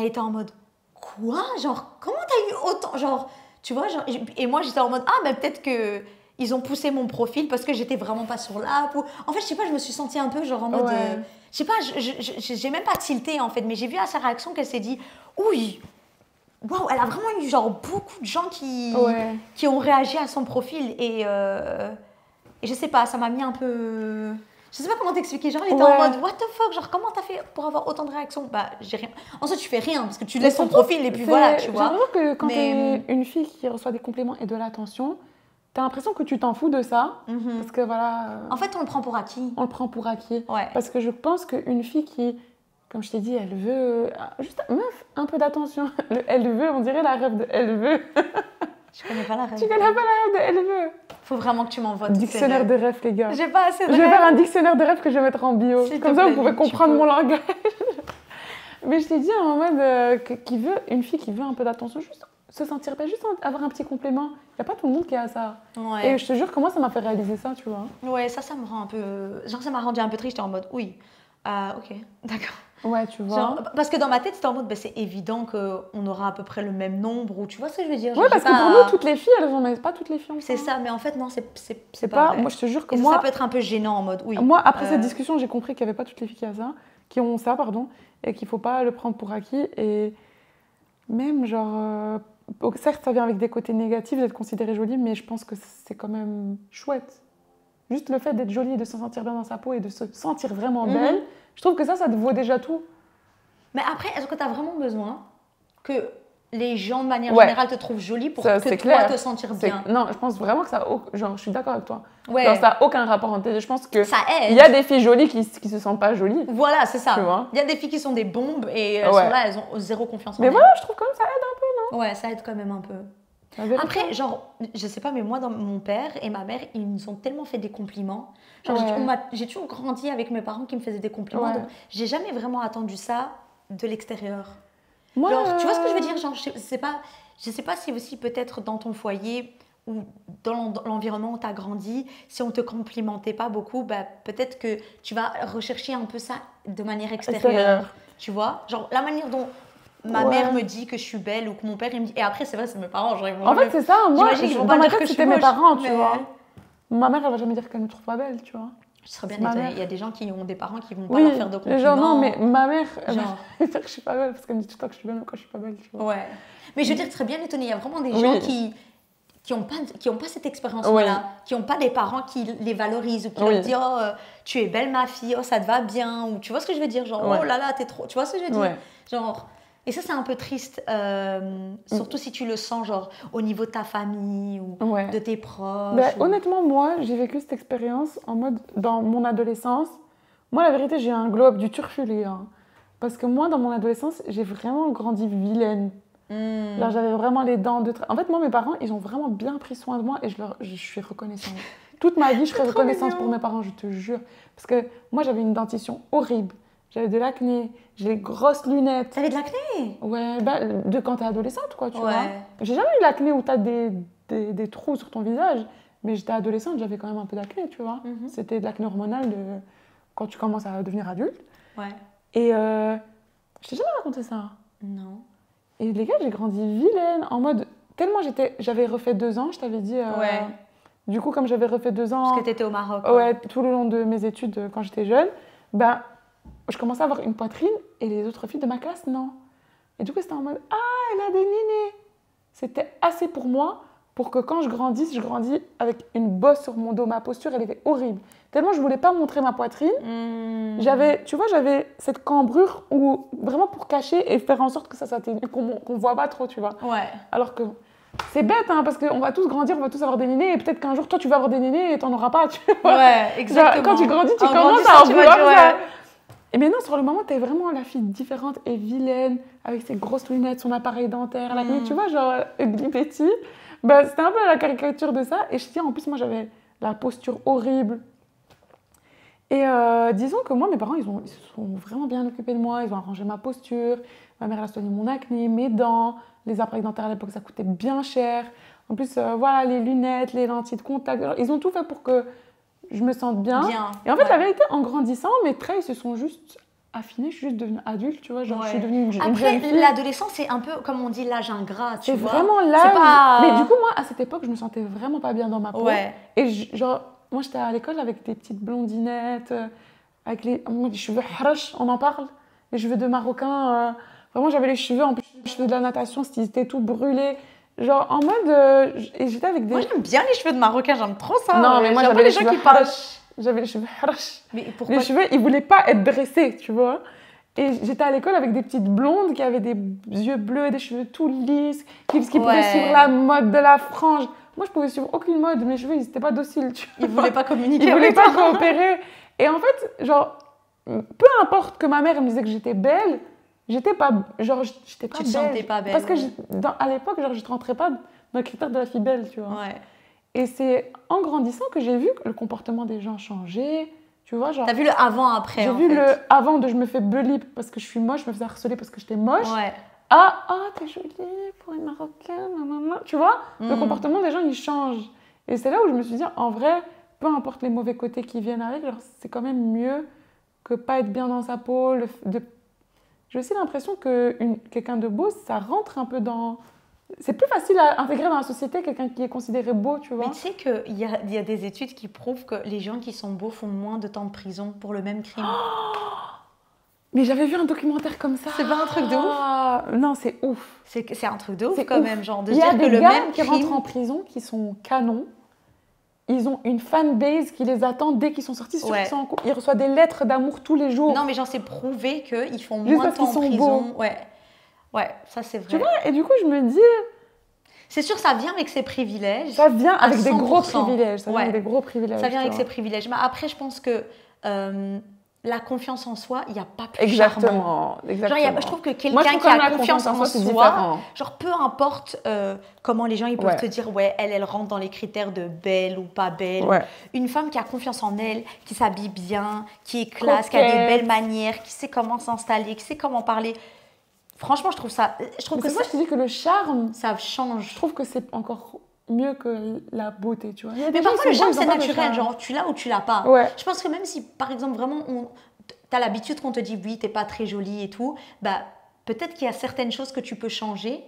était en mode, quoi? Genre, comment t'as eu autant? Genre, tu vois, genre, et moi j'étais en mode, ah ben peut-être que... Ils ont poussé mon profil parce que j'étais vraiment pas sur l'app. En fait, je sais pas, je me suis sentie un peu genre en mode... je sais pas, j'ai même pas tilté en fait, mais j'ai vu à sa réaction qu'elle s'est dit, oui, waouh, elle a vraiment eu genre beaucoup de gens qui ont réagi à son profil. Et je sais pas, ça m'a mis un peu... Je sais pas comment t'expliquer, genre elle était en mode, what the fuck, genre comment t'as fait pour avoir autant de réactions? Bah, j'ai rien. Ensuite, tu fais rien parce que tu laisses ton profil et puis voilà, tu vois. J'avoue que quand t'es une fille qui reçoit des compliments et de l'attention, t'as l'impression que tu t'en fous de ça, parce que voilà... En fait, on le prend pour acquis. On le prend pour acquis. Ouais. Parce que je pense qu'une fille qui, comme je t'ai dit, elle veut... Juste, meuf, un peu d'attention. Le elle veut, on dirait la rêve de elle veut. Je connais pas la rêve. Tu connais pas la rêve de elle veut? Faut vraiment que tu m'envoies dictionnaire de rêves, les gars. J'ai pas assez de rêves. Je vais faire un dictionnaire de rêves que je vais mettre en bio. Comme ça, vous pouvez comprendre mon langage. Mais je t'ai dit, en mode, une fille qui veut un peu d'attention, juste... se sentir pas juste avoir un petit complément. Il n'y a pas tout le monde qui a ça. Ouais. Et je te jure que moi, ça m'a fait réaliser ça, tu vois. Ouais, ça me rend un peu... Genre, ça m'a rendu un peu triste. J'étais en mode, oui, ok, d'accord. Ouais, tu vois. Genre, parce que dans ma tête, c'était en mode, bah, c'est évident qu'on aura à peu près le même nombre. Ou tu vois ce que je veux dire? Ouais, parce que pour nous, toutes les filles, elles en ont pas toutes les filles. C'est ça, mais en fait, non, c'est pas vrai. Moi, je te jure que ça peut être un peu gênant en mode, oui. Moi, après cette discussion, j'ai compris qu'il n'y avait pas toutes les filles qui ont ça, et qu'il ne faut pas le prendre pour acquis. Et même, genre... certes, ça vient avec des côtés négatifs d'être considérée jolie, mais je pense que c'est quand même chouette. Juste le fait d'être jolie, de se sentir bien dans sa peau et de se sentir vraiment belle, je trouve que ça vaut déjà tout. Mais après, est-ce que tu as vraiment besoin que les gens, de manière générale, te trouvent jolie pour que toi te sentir bien? Non, je pense vraiment que ça... Genre, je suis d'accord avec toi. Ouais. Genre, ça n'a aucun rapport entre les deux. Je pense que... Ça aide. Il y a des filles jolies qui se sentent pas jolies. Voilà, c'est ça. Il y a des filles qui sont des bombes et elles sont là, elles ont zéro confiance en elles. Mais voilà, je trouve quand même ça aide un peu, non? Ouais, ça aide quand même un peu. Après, genre, je sais pas, mais moi, mon père et ma mère, ils nous ont tellement fait des compliments. Genre, j'ai toujours grandi avec mes parents qui me faisaient des compliments. Donc, j'ai jamais vraiment attendu ça de l'extérieur. Genre, tu vois ce que je veux dire? Genre, je sais pas si aussi peut-être dans ton foyer ou dans l'environnement où tu as grandi, si on ne te complimentait pas beaucoup, bah, peut-être que tu vas rechercher un peu ça de manière extérieure. Tu vois? Genre, la manière dont ma mère me dit que je suis belle ou que mon père il me dit... Et après, c'est vrai, c'est mes parents. Genre, en fait, c'est ça. Moi, dans ma tête, c'était mes parents, tu vois. Ma mère, elle va jamais dire qu'elle me trouve pas belle, tu vois. Je serais bien étonnée. Il y a des gens qui ont des parents qui vont pas leur faire de compliments. Genre, non, mais ma mère, elle va dire que je suis pas belle parce qu'elle me dit tout le temps que je suis belle ou quand je suis pas belle, tu vois. Ouais. Mais je veux dire, tu serais bien étonnée. Il y a vraiment des gens qui ont pas cette expérience-là, qui n'ont pas des parents qui les valorisent ou qui leur disent oh, tu es belle ma fille, oh ça te va bien, ou tu vois ce que je veux dire, genre oh là là t'es trop, tu vois ce que je veux dire, genre. Et ça c'est un peu triste, surtout si tu le sens genre au niveau de ta famille ou de tes proches. Honnêtement moi j'ai vécu cette expérience en mode dans mon adolescence. Moi la vérité j'ai un glow up du turfulé, hein, parce que moi dans mon adolescence j'ai vraiment grandi vilaine. Là, j'avais vraiment les dents de... En fait, moi, mes parents, ils ont vraiment bien pris soin de moi et je suis reconnaissante. Toute ma vie, je serai reconnaissante pour mes parents, je te jure. Parce que moi, j'avais une dentition horrible. J'avais de l'acné, j'ai des grosses lunettes. T'avais de l'acné? Ouais, de quand t'es adolescente, quoi, tu vois. J'ai jamais eu l'acné où t'as des trous sur ton visage. Mais j'étais adolescente, j'avais quand même un peu d'acné, tu vois. C'était de l'acné hormonal quand tu commences à devenir adulte. Et je t'ai jamais raconté ça. Non. Et les gars, j'ai grandi vilaine, en mode... Tellement j'avais refait 2 ans, je t'avais dit... Du coup, comme j'avais refait 2 ans... Parce que t'étais au Maroc. Ouais, tout le long de mes études, quand j'étais jeune, ben, je commençais à avoir une poitrine et les autres filles de ma classe, non. Et du coup, c'était en mode... Ah, elle a des nénés. C'était assez pour moi pour que quand je grandisse avec une bosse sur mon dos. Ma posture, elle était horrible. Tellement je voulais pas montrer ma poitrine. J'avais cette cambrure où, vraiment pour cacher et faire en sorte que ça s'atténue, qu'on voit pas trop, tu vois. Alors que c'est bête, hein, parce qu'on va tous grandir, on va tous avoir des nénés et peut-être qu'un jour, toi, tu vas avoir des nénés et t'en auras pas, tu vois. Ouais, exactement. Genre, quand tu grandis, tu commences à en vouloir ça. Et maintenant, sur le moment, t'es vraiment la fille différente et vilaine, avec ses grosses lunettes, son appareil dentaire, l'acné, tu vois, genre Ugly Betty. Ben, c'était un peu la caricature de ça. Et je dis, en plus, moi, j'avais la posture horrible. Et disons que moi, mes parents, ils se sont vraiment bien occupés de moi. Ils ont arrangé ma posture. Ma mère, elle a soigné mon acné, mes dents. Les appareils dentaires, à l'époque, ça coûtait bien cher. En plus, voilà, les lunettes, les lentilles de contact. Alors, ils ont tout fait pour que je me sente bien. Et en fait, la vérité, en grandissant, mes traits, ils se sont juste affinés. Je suis juste devenue adulte, tu vois. Genre, je suis devenue une jeune fille. Après, l'adolescence, c'est un peu, comme on dit, l'âge ingrat, tu vois. C'est vraiment l'âge. Pas... Mais du coup, moi, à cette époque, je me sentais vraiment pas bien dans ma peau. Et genre, moi, j'étais à l'école avec des petites blondinettes, avec les cheveux harash, on en parle. Les cheveux de Marocains. Vraiment, j'avais les cheveux, en plus, les cheveux de la natation, ils étaient tout brûlés. Genre, en mode... et j'étais avec des... Moi, j'aime bien les cheveux de Marocains, j'aime trop ça. Non, mais moi, j'avais les cheveux harash. J'avais les cheveux harash. Mais pourquoi? Les cheveux, ils voulaient pas être dressés, tu vois. Et j'étais à l'école avec des petites blondes qui avaient des yeux bleus, des cheveux tout lisses, qui pouvaient suivre la mode de la frange. Moi, je pouvais suivre aucune mode. Mes cheveux, ils n'étaient pas dociles, tu vois. Ils voulaient pas communiquer. Ils voulaient pas coopérer. Et en fait, genre, peu importe que ma mère elle me disait que j'étais belle, j'étais pas belle. Tu te sentais pas belle. Parce que à l'époque, genre, je ne rentrais pas dans le critère de la fille belle, tu vois. Et c'est en grandissant que j'ai vu que le comportement des gens changeait. Tu vois, genre... T'as vu le avant-après, J'ai vu le avant de je me fais bully parce que je suis moche, je me faisais harceler parce que j'étais moche. T'es jolie pour une Marocaine, maman. Tu vois, le comportement des gens, il change. Et c'est là où je me suis dit, en vrai, peu importe les mauvais côtés qui viennent avec, c'est quand même mieux que pas être bien dans sa peau. J'ai aussi l'impression que quelqu'un de beau, ça rentre un peu dans... C'est plus facile à intégrer dans la société quelqu'un qui est considéré beau, tu vois. Mais tu sais qu'il y a des études qui prouvent que les gens qui sont beaux font moins de temps de prison pour le même crime. Mais j'avais vu un documentaire comme ça. C'est pas un truc de ouf? Non, c'est ouf. C'est un truc de ouf quand même, genre de dire que le même crime... Il y a des gars qui rentrent en prison qui sont canons. Ils ont une fanbase qui les attend dès qu'ils sont sortis. Ils reçoivent des lettres d'amour tous les jours. Non, mais genre c'est prouvé qu'ils font moins de temps en prison. Beaux. Ouais, ça c'est vrai. Tu vois, et du coup, je me dis... C'est sûr, ça vient avec ses privilèges. Ça vient avec des gros privilèges. Ça vient avec des gros privilèges. Ça vient avec ses privilèges. Mais après, je pense que la confiance en soi, il n'y a pas plus charmant. Exactement. Genre, je trouve que quelqu'un qui a confiance en soi, genre peu importe comment les gens ils peuvent te dire, elle rentre dans les critères de belle ou pas belle. Une femme qui a confiance en elle, qui s'habille bien, qui est classe, qui a des belles manières, qui sait comment s'installer, qui sait comment parler. Franchement, je trouve ça... C'est ça, je te dis que le charme... Ça change. Je trouve que c'est encore mieux que la beauté, tu vois. Mais parfois, le charme, c'est naturel. Genre, tu l'as ou tu l'as pas. Ouais. Je pense que même si, par exemple, vraiment, t'as l'habitude qu'on te dit, oui, t'es pas très jolie et tout, bah, peut-être qu'il y a certaines choses que tu peux changer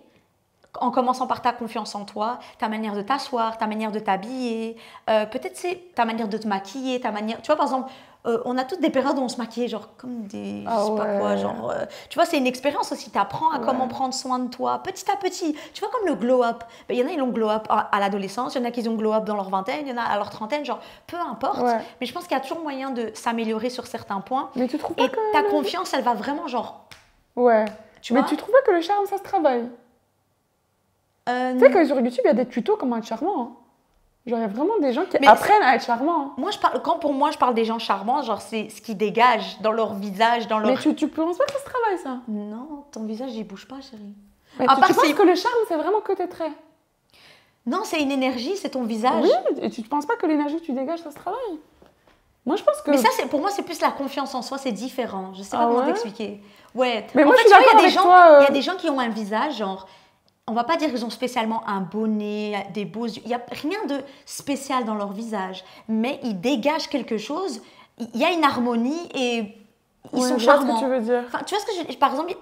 en commençant par ta confiance en toi, ta manière de t'asseoir, ta manière de t'habiller, peut-être c'est ta manière de te maquiller, ta manière... Tu vois, par exemple, on a toutes des périodes où on se maquillait genre comme des... je sais pas quoi, genre... tu vois, c'est une expérience aussi, tu apprends à comment prendre soin de toi, petit à petit. Tu vois, comme le glow-up. Il y en a, ils ont glow-up à l'adolescence, il y en a qui ont glow-up dans leur vingtaine, il y en a à leur trentaine, genre, peu importe. Mais je pense qu'il y a toujours moyen de s'améliorer sur certains points. Mais tu trouves pas que... ta confiance, elle va vraiment genre... Ouais. Mais tu trouves pas que le charme, ça se travaille? Tu sais que sur YouTube, il y a des tutos comment être charmant. Hein. Genre, il y a vraiment des gens qui apprennent à être charmants. Moi, pour moi, je parle des gens charmants, genre, c'est ce qui dégage dans leur visage, dans leur... Mais tu penses pas que ça se travaille, ça? Non, ton visage, il bouge pas, chérie. Mais tu penses que le charme, c'est vraiment que tes traits? Non, c'est une énergie, c'est ton visage. Oui, et tu ne penses pas que l'énergie que tu dégages, ça se travaille? Moi, je pense que... Mais ça, pour moi, c'est plus la confiance en soi, c'est différent. Je sais pas comment t'expliquer. Ouais. Mais moi, je suis d'accord avec toi. Il y a des gens qui ont un visage, genre... On va pas dire qu'ils ont spécialement un beau nez, des beaux yeux. Il n'y a rien de spécial dans leur visage. Mais ils dégagent quelque chose. Il y a une harmonie et ils sont charmants. Je vois ce que tu veux dire. Enfin, tu vois ce que je... Par exemple,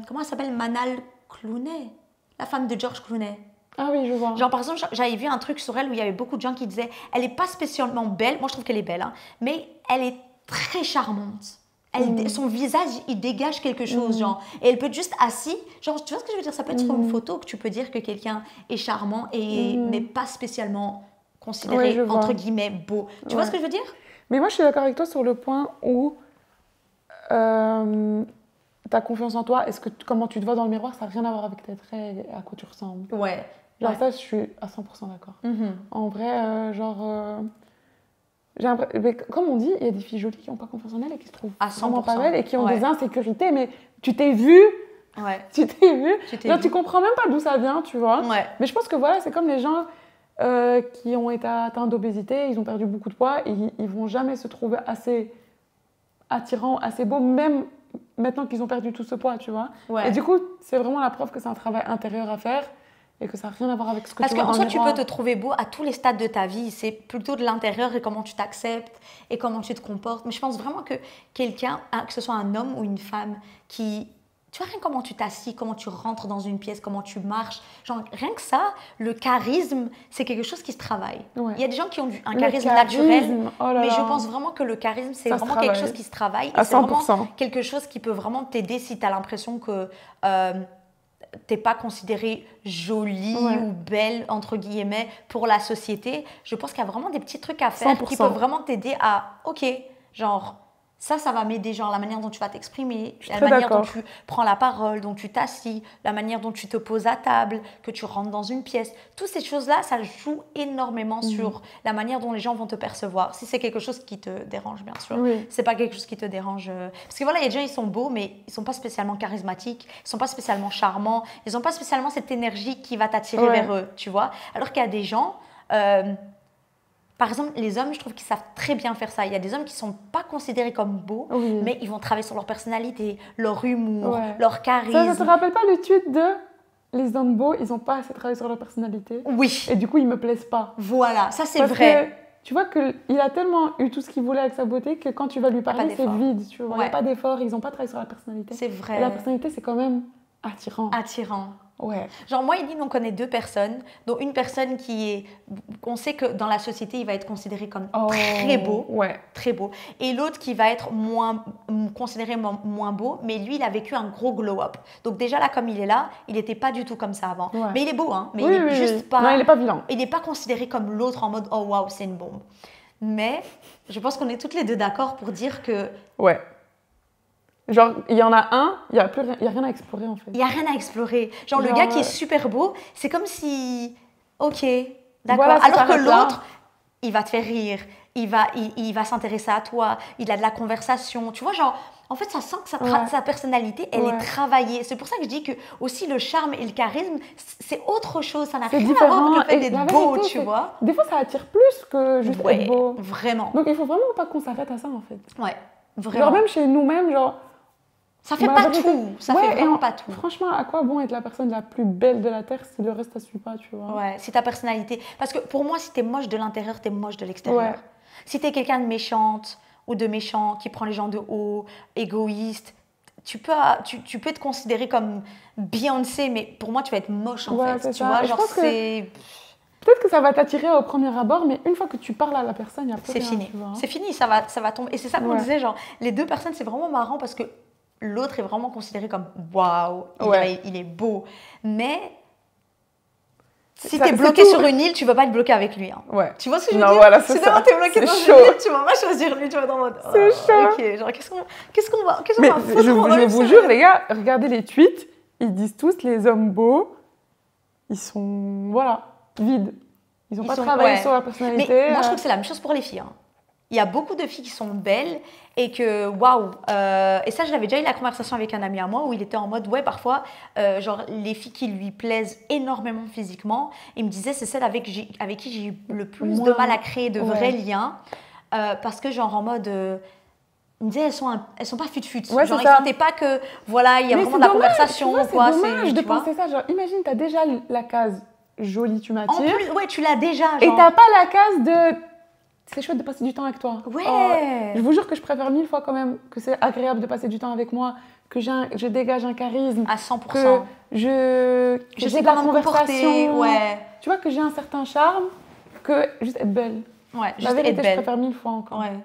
comment elle s'appelle? Manal Clooney, la femme de George Clooney. Ah oui, je vois. Genre, par exemple, j'avais vu un truc sur elle où il y avait beaucoup de gens qui disaient elle n'est pas spécialement belle. Moi, je trouve qu'elle est belle. Hein, mais elle est très charmante. Son visage, il dégage quelque chose, genre. Et elle peut être juste assise. Genre, tu vois ce que je veux dire? Ça peut être sur une photo que tu peux dire que quelqu'un est charmant et n'est pas spécialement considéré, entre guillemets, beau. Tu vois ce que je veux dire? Mais moi, je suis d'accord avec toi sur le point où ta confiance en toi, comment tu te vois dans le miroir, ça n'a rien à voir avec tes traits et à quoi tu ressembles. Ouais. Genre, ça, je suis à 100% d'accord. En vrai, mais comme on dit, il y a des filles jolies qui n'ont pas confiance en elles et qui se trouvent vraiment pas belles et qui ont des insécurités, mais tu t'es vue, genre, tu comprends même pas d'où ça vient, tu vois. Mais je pense que voilà, c'est comme les gens qui ont été atteints d'obésité, ils ont perdu beaucoup de poids et ils vont jamais se trouver assez attirants, assez beaux, même maintenant qu'ils ont perdu tout ce poids, tu vois. Et du coup, c'est vraiment la preuve que c'est un travail intérieur à faire. Et que ça n'a rien à voir avec ce que tu vois dans le miroir. Parce qu'en soi, tu peux te trouver beau à tous les stades de ta vie. C'est plutôt de l'intérieur et comment tu t'acceptes et comment tu te comportes. Mais je pense vraiment que quelqu'un, que ce soit un homme ou une femme, qui... Tu vois, rien comment tu t'assis, comment tu rentres dans une pièce, comment tu marches. Genre, rien que ça, le charisme, c'est quelque chose qui se travaille. Il y a des gens qui ont un charisme naturel, mais je pense vraiment que le charisme, c'est vraiment quelque chose qui se travaille. Et c'est vraiment quelque chose qui peut vraiment t'aider si tu as l'impression que... t'es pas considérée jolie ou belle, entre guillemets, pour la société. Je pense qu'il y a vraiment des petits trucs à faire 100%. Qui peuvent vraiment t'aider à, ok, genre, ça va m'aider, genre la manière dont tu vas t'exprimer, la manière dont tu prends la parole, dont tu t'assis, la manière dont tu te poses à table, que tu rentres dans une pièce. Toutes ces choses-là, ça joue énormément sur la manière dont les gens vont te percevoir. Si c'est quelque chose qui te dérange, bien sûr. C'est pas quelque chose qui te dérange. Parce que voilà, il y a des gens, ils sont beaux, mais ils sont pas spécialement charismatiques, ils sont pas spécialement charmants, ils ont pas spécialement cette énergie qui va t'attirer vers eux, tu vois. Alors qu'il y a des gens... Par exemple, les hommes, je trouve qu'ils savent très bien faire ça. Il y a des hommes qui ne sont pas considérés comme beaux, mais ils vont travailler sur leur personnalité, leur humour, leur charisme. Ça ne te rappelle pas le tweet de « les hommes beaux, ils n'ont pas assez travaillé sur leur personnalité ». Oui. Et du coup, ils ne me plaisent pas. Voilà, ça c'est vrai. Que, tu vois qu'il a tellement eu tout ce qu'il voulait avec sa beauté que quand tu vas lui parler, c'est vide. Tu vois. Il n'y a pas d'effort, ils n'ont pas travaillé sur la personnalité. C'est vrai. Et la personnalité, c'est quand même attirant. Attirant. Ouais. Genre moi, Edine, on connaît deux personnes, dont une personne qui est... On sait que dans la société, il va être considéré comme très beau. Très beau. Et l'autre qui va être considéré moins beau, mais lui, il a vécu un gros glow-up. Donc déjà là, comme il est là, il n'était pas du tout comme ça avant. Mais il est beau, hein. Mais il est juste pas... Non, il n'est pas vilain. Il n'est pas considéré comme l'autre en mode « Oh, waouh, c'est une bombe ». Mais je pense qu'on est toutes les deux d'accord pour dire que... Ouais. Genre, il y en a un, il n'y a rien à explorer en fait. Il n'y a rien à explorer. Genre le gars qui est super beau, c'est comme si... Ok, d'accord. Voilà, alors que l'autre, il va te faire rire, il va s'intéresser à toi, il a de la conversation. Tu vois, genre, en fait, ça sent que sa personnalité, elle est travaillée. C'est pour ça que je dis que aussi le charme et le charisme, c'est autre chose. Ça n'a rien à voir avec le fait d'être beau, tu vois. Des fois, ça attire plus que juste être beau. Vraiment. Donc, il ne faut vraiment pas qu'on s'arrête à ça en fait. Ouais, vraiment. Genre, même chez nous-mêmes, genre... Ça fait pas tout. Ça fait vraiment pas tout. Franchement, à quoi bon être la personne la plus belle de la Terre si le reste, ça suit pas, tu vois? Ouais, c'est ta personnalité. Parce que pour moi, si t'es moche de l'intérieur, t'es moche de l'extérieur. Ouais. Si t'es quelqu'un de méchante ou de méchant, qui prend les gens de haut, égoïste, tu peux te considérer comme Beyoncé, mais pour moi, tu vas être moche, en fait. Tu vois, genre, c'est... Peut-être que ça va t'attirer au premier abord, mais une fois que tu parles à la personne, il n'y a plus rien. C'est fini. C'est fini, ça va tomber. Et c'est ça qu'on disait, genre, les deux personnes, c'est vraiment marrant parce que l'autre est vraiment considéré comme waouh, il est beau. Mais si tu es bloqué sur une île, tu ne vas pas être bloqué avec lui. Hein. Ouais. Tu vois ce que je veux dire? Voilà, si demain tu es bloqué dans une île, tu ne vas pas choisir lui, tu vas être en mode. C'est chaud. Ok, genre, qu'est-ce qu'on va je vous jure, les gars, regardez les tweets, ils disent tous les hommes beaux, ils sont, vides. Ils n'ont pas travaillé sur la personnalité. Mais moi, je trouve que c'est la même chose pour les filles. Hein. Il y a beaucoup de filles qui sont belles et que, waouh, et ça, je l'avais déjà eu la conversation avec un ami à moi où il était en mode, ouais, parfois, genre, les filles qui lui plaisent énormément physiquement, il me disait, c'est celle avec qui j'ai eu le plus de mal à créer de vrais liens parce que, genre, en mode... il me disait, elles sont pas fut-fut. Ouais, genre, ils ne sentaient pas que, voilà, il y a vraiment de la conversation. C'est dommage de penser ça. Genre, imagine, tu as déjà la case jolie, tu m'attires. En plus, ouais, tu l'as déjà. Genre... Et tu n'as pas la case de... C'est chouette de passer du temps avec toi. Ouais. Je vous jure que je préfère 1000 fois quand même que c'est agréable de passer du temps avec moi, que je dégage un charisme. À 100%. Que je sais de la conversation. Ouais. Tu vois, que j'ai un certain charme, que juste être belle. Ouais, la vérité, je préfère 1000 fois encore. Ouais.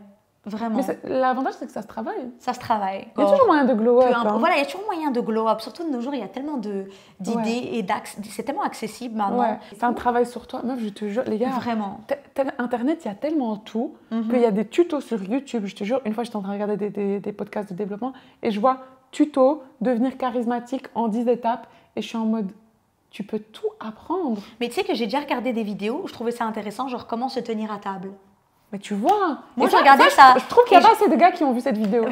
Vraiment. Mais l'avantage, c'est que ça se travaille. Ça se travaille. Il y a toujours moyen de glow up. Voilà, il y a toujours moyen de glow up. Surtout de nos jours, il y a tellement d'idées et c'est tellement accessible maintenant. Ouais. C'est un travail sur toi. Meuf, je te jure, les gars. Vraiment. Internet, il y a tellement tout qu'il y a des tutos sur YouTube. Je te jure, une fois, j'étais en train de regarder des podcasts de développement et je vois tuto, devenir charismatique en 10 étapes et je suis en mode... Tu peux tout apprendre. Mais tu sais que j'ai déjà regardé des vidéos où je trouvais ça intéressant, genre comment se tenir à table. Mais tu vois, moi j'ai regardé ça. Je trouve qu'il n'y a pas assez de gars qui ont vu cette vidéo.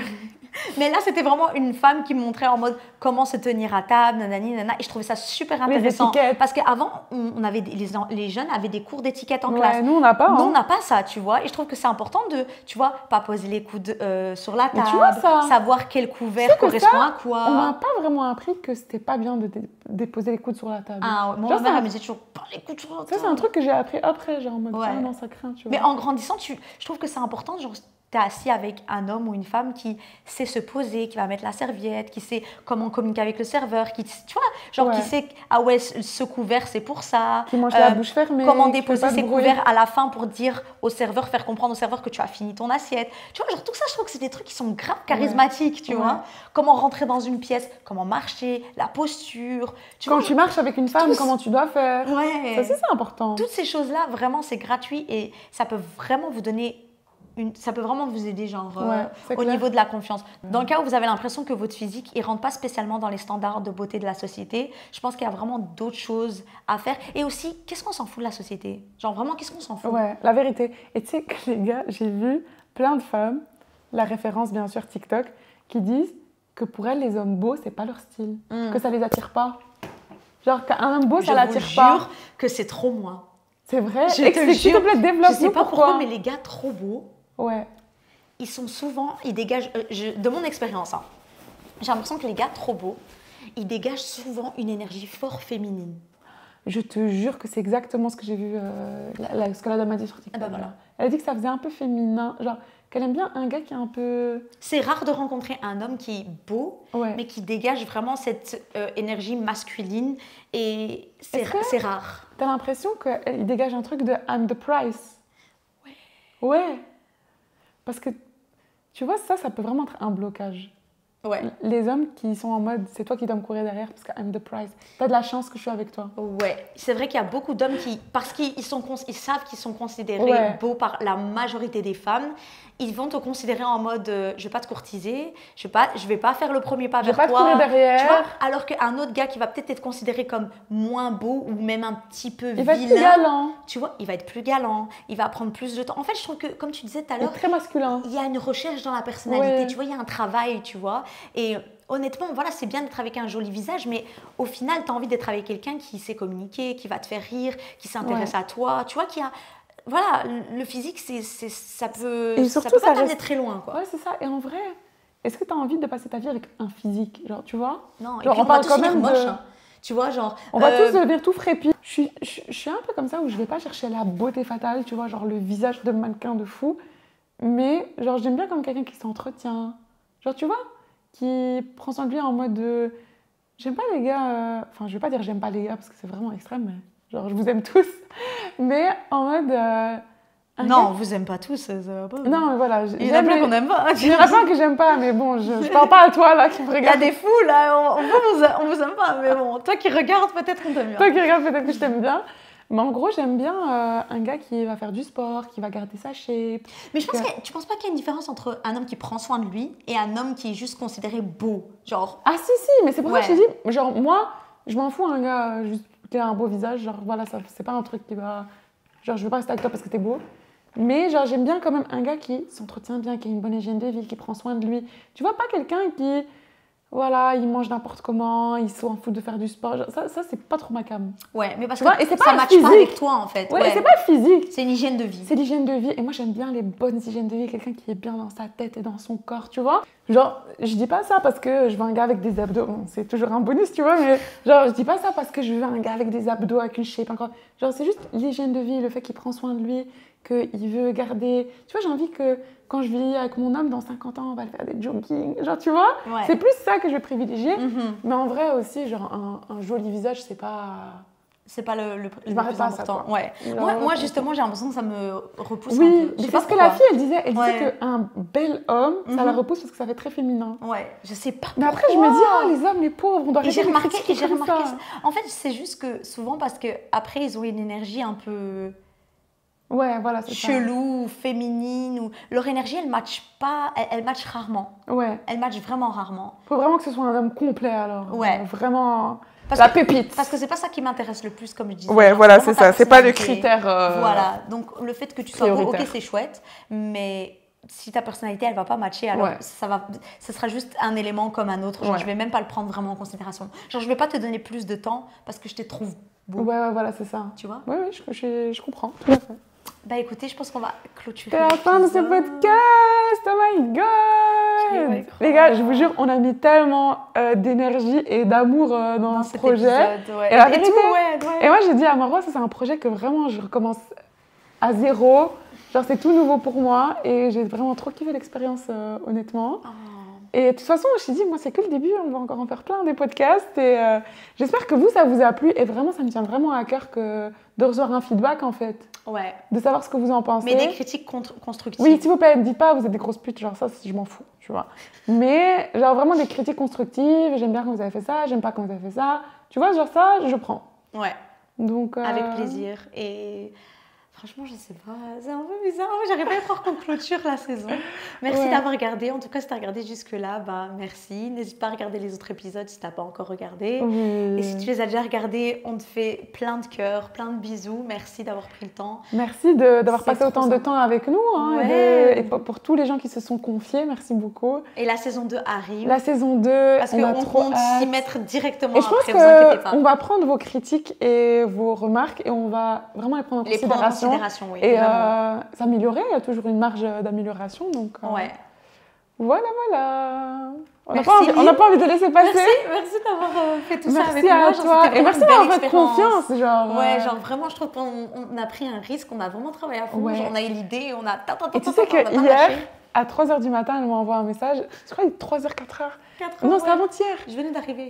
Mais là, c'était vraiment une femme qui me montrait en mode comment se tenir à table, nanani, nanana. Et je trouvais ça super intéressant. Parce qu'avant, on avait les jeunes avaient des cours d'étiquette en classe. Nous, on n'a pas. Nous, on n'a pas ça, tu vois. Et je trouve que c'est important de, tu vois, pas poser les coudes sur la table, tu vois ça, savoir quel couvert correspond à quoi. On m'a pas vraiment appris que c'était pas bien de déposer les coudes sur la table. Ah, moi, ma mère, elle me disait toujours pas les coudes sur la table. Ça, c'est un truc que j'ai appris après, genre en mode, non, ça craint, tu vois. Mais en grandissant, je trouve que c'est important, genre, tu es assis avec un homme ou une femme qui sait se poser, qui va mettre la serviette, qui sait comment communiquer avec le serveur, qui, tu vois, genre qui sait, ah ouais, ce couvert c'est pour ça. Qui mange la bouche fermée. Comment déposer ses couverts à la fin pour dire au serveur, faire comprendre au serveur que tu as fini ton assiette. Tu vois, genre tout ça, je trouve que c'est des trucs qui sont grave charismatiques, tu vois. Comment rentrer dans une pièce, comment marcher, la posture. Quand tu marches avec une femme, comment tu dois faire. Ouais. Ça, c'est important. Toutes ces choses-là, vraiment, c'est gratuit et ça peut vraiment vous donner... ça peut vraiment vous aider genre au niveau de la confiance. Dans le cas où vous avez l'impression que votre physique ne rentre pas spécialement dans les standards de beauté de la société, je pense qu'il y a vraiment d'autres choses à faire. Et aussi, qu'est-ce qu'on s'en fout de la société? Genre vraiment, qu'est-ce qu'on s'en fout? Ouais, la vérité. Et tu sais que les gars, j'ai vu plein de femmes, la référence bien sûr TikTok, qui disent que pour elles, les hommes beaux, c'est pas leur style, que ça les attire pas. Genre qu'un homme beau, ça l'attire pas. Je jure que c'est trop moi. C'est vrai? S'il te plaît, développe. Je sais pas pourquoi, mais les gars trop beaux, ouais. Ils sont souvent, ils dégagent, de mon expérience, hein, j'ai l'impression que les gars trop beaux, ils dégagent souvent une énergie fort féminine. Je te jure que c'est exactement ce que j'ai vu, ce que la dame a dit sur TikTok. Ah bah voilà. Elle a dit que ça faisait un peu féminin, genre qu'elle aime bien un gars qui est un peu... C'est rare de rencontrer un homme qui est beau, mais qui dégage vraiment cette énergie masculine et c'est rare. T'as l'impression qu'il dégage un truc de « I'm the price ». Ouais. Parce que, tu vois, ça peut vraiment être un blocage. Ouais. Les hommes qui sont en mode, c'est toi qui dois me courir derrière parce que I'm the prize. T'as de la chance que je suis avec toi. Ouais, c'est vrai qu'il y a beaucoup d'hommes qui, parce qu'ils savent qu'ils sont considérés beaux par la majorité des femmes, ils vont te considérer en mode, je vais pas te courtiser, je vais pas faire le premier pas vers toi. Je vais pas te courir derrière. Tu vois, alors qu'un autre gars qui va peut-être être considéré comme moins beau ou même un petit peu vilain. Il va être plus galant. Tu vois, il va être plus galant, il va prendre plus de temps. En fait, je trouve que, comme tu disais tout à l'heure, très masculin. Il y a une recherche dans la personnalité. Tu vois, il y a un travail, tu vois. Et honnêtement, voilà, c'est bien d'être avec un joli visage, mais au final, tu as envie d'être avec quelqu'un qui sait communiquer, qui va te faire rire, qui s'intéresse à toi. Tu vois, qui a... Voilà, le physique, ça peut pas t'amener très loin, quoi. Ouais, c'est ça. Et en vrai, est-ce que tu as envie de passer ta vie avec un physique, genre, tu vois? Non, genre, et puis on va tous devenir moche, hein. Tu vois, genre... On va tous devenir tout frépis. Je suis un peu comme ça où je vais pas chercher la beauté fatale, tu vois, genre le visage de mannequin de fou. Mais genre j'aime bien comme quelqu'un qui s'entretient. Genre tu vois, qui prend soin de lui en mode... J'aime pas les gars... Enfin, je vais pas dire j'aime pas les gars parce que c'est vraiment extrême, mais genre je vous aime tous. Mais en mode... Non, on vous aime pas tous, ça va pas. Non, mais voilà. Il y en a plein qu'on n'aime pas. Il y en a plein que j'aime pas, mais bon, je parle pas à toi là qui me regarde. Il y a des fous là, on vous aime pas, mais bon, toi qui regardes, peut-être qu'on t'aime bien. Toi qui regardes, peut-être que je t'aime bien. Mais en gros, j'aime bien un gars qui va faire du sport, qui va garder sa shape. Mais tu penses pas qu'il y a une différence entre un homme qui prend soin de lui et un homme qui est juste considéré beau, genre... Ah si, mais c'est pour ça que je te dis, genre moi, je m'en fous un gars juste qui a un beau visage, genre voilà, ça, c'est pas un truc qui va... Genre je veux pas rester avec toi parce que t'es beau. Mais genre j'aime bien quand même un gars qui s'entretient bien, qui a une bonne hygiène de vie, qui prend soin de lui. Tu vois, pas quelqu'un qui, voilà, il mange n'importe comment, il s'en fout de faire du sport. Genre, ça c'est pas trop ma cam. Ouais, mais parce que et ça matche pas avec toi en fait. Ouais, et c'est pas physique. C'est une hygiène de vie. C'est l'hygiène de vie. Et moi j'aime bien les bonnes hygiènes de vie, quelqu'un qui est bien dans sa tête et dans son corps, tu vois. Genre, je dis pas ça parce que je veux un gars avec des abdos. Bon, c'est toujours un bonus, tu vois, mais genre, je dis pas ça parce que je veux un gars avec des abdos, avec une shape encore. Genre, c'est juste l'hygiène de vie, le fait qu'il prend soin de lui, qu'il veut garder... Tu vois, j'ai envie que quand je vis avec mon homme, dans 50 ans, on va faire des jogging. Genre, tu vois, c'est plus ça que je vais privilégier. Mais en vrai aussi, genre, un joli visage, c'est pas... C'est pas le plus important. Ça, ouais. Moi, justement, j'ai l'impression que ça me repousse un peu. Oui, parce que la fille, elle disait qu'un bel homme, ça la repousse parce que ça fait très féminin. Ouais, je sais pas pourquoi. Mais après, je me dis, les hommes, les pauvres, on doit arrêter de critiquer ça. En fait, c'est juste que souvent, parce qu'après, ils ont une énergie un peu... Ouais, voilà, c'est chelou, féminine, ou leur énergie, elle match pas, elle match rarement. Ouais. Elle match vraiment rarement. Faut vraiment que ce soit un homme complet alors. Ouais. Vraiment la pépite. Parce que c'est pas ça qui m'intéresse le plus, comme je disais. Ouais, voilà, c'est ça. C'est pas le critère. Voilà. Donc le fait que tu sois beau, ok, c'est chouette, mais si ta personnalité, elle va pas matcher, alors ça sera juste un élément comme un autre. Genre, je vais même pas le prendre vraiment en considération. Genre, je vais pas te donner plus de temps parce que je te trouve beau. Ouais, voilà, c'est ça. Tu vois? Oui, je comprends. Tout à fait. Bah écoutez, je pense qu'on va clôturer. C'est la fin de ce podcast. Oh my god. Les gars, je vous jure, on a mis tellement d'énergie et d'amour dans ce projet. Épisode, et la vérité, et moi j'ai dit à Marwa, ça c'est un projet que vraiment je recommence à zéro. Genre c'est tout nouveau pour moi et j'ai vraiment trop kiffé l'expérience honnêtement. Et de toute façon, je me suis dit, moi, c'est que le début, on va encore en faire plein des podcasts. Et j'espère que ça vous a plu. Et vraiment, ça me tient vraiment à cœur de recevoir un feedback, en fait. Ouais. De savoir ce que vous en pensez. Mais des critiques constructives. Oui, s'il vous plaît, ne dites pas, vous êtes des grosses putes. Genre, ça, je m'en fous, tu vois. Mais, genre, vraiment des critiques constructives. J'aime bien quand vous avez fait ça, j'aime pas quand vous avez fait ça. Tu vois, genre, ça, je prends. Ouais. Donc, avec plaisir. Et... Franchement, je sais pas, c'est un peu bizarre. J'arrive pas à croire qu'on clôture la saison. Merci d'avoir regardé. En tout cas, si tu as regardé jusque-là, bah merci. N'hésite pas à regarder les autres épisodes si tu n'as pas encore regardé. Et si tu les as déjà regardés, on te fait plein de cœurs, plein de bisous. Merci d'avoir pris le temps. Merci d'avoir passé autant de temps avec nous. Hein, et pour tous les gens qui se sont confiés, merci beaucoup. Et la saison 2 arrive. La saison 2, parce qu'on compte s'y mettre directement et après, vous inquiétez pas. On va prendre vos critiques et vos remarques et on va vraiment les prendre en considération. Oui, et s'améliorer, il y a toujours une marge d'amélioration. Donc, voilà. On n'a pas envie de laisser passer. Merci d'avoir fait tout ça avec moi. Merci à toi. Et merci d'avoir votre confiance. Genre vraiment, je trouve qu'on a pris un risque, on a vraiment travaillé à fond. Genre, on a eu l'idée, on a... Et tu sais que hier, à 3h du matin, elle m'a envoyé un message. Je crois qu'il est 3h, 4h. Non, c'était avant-hier. Je venais d'arriver.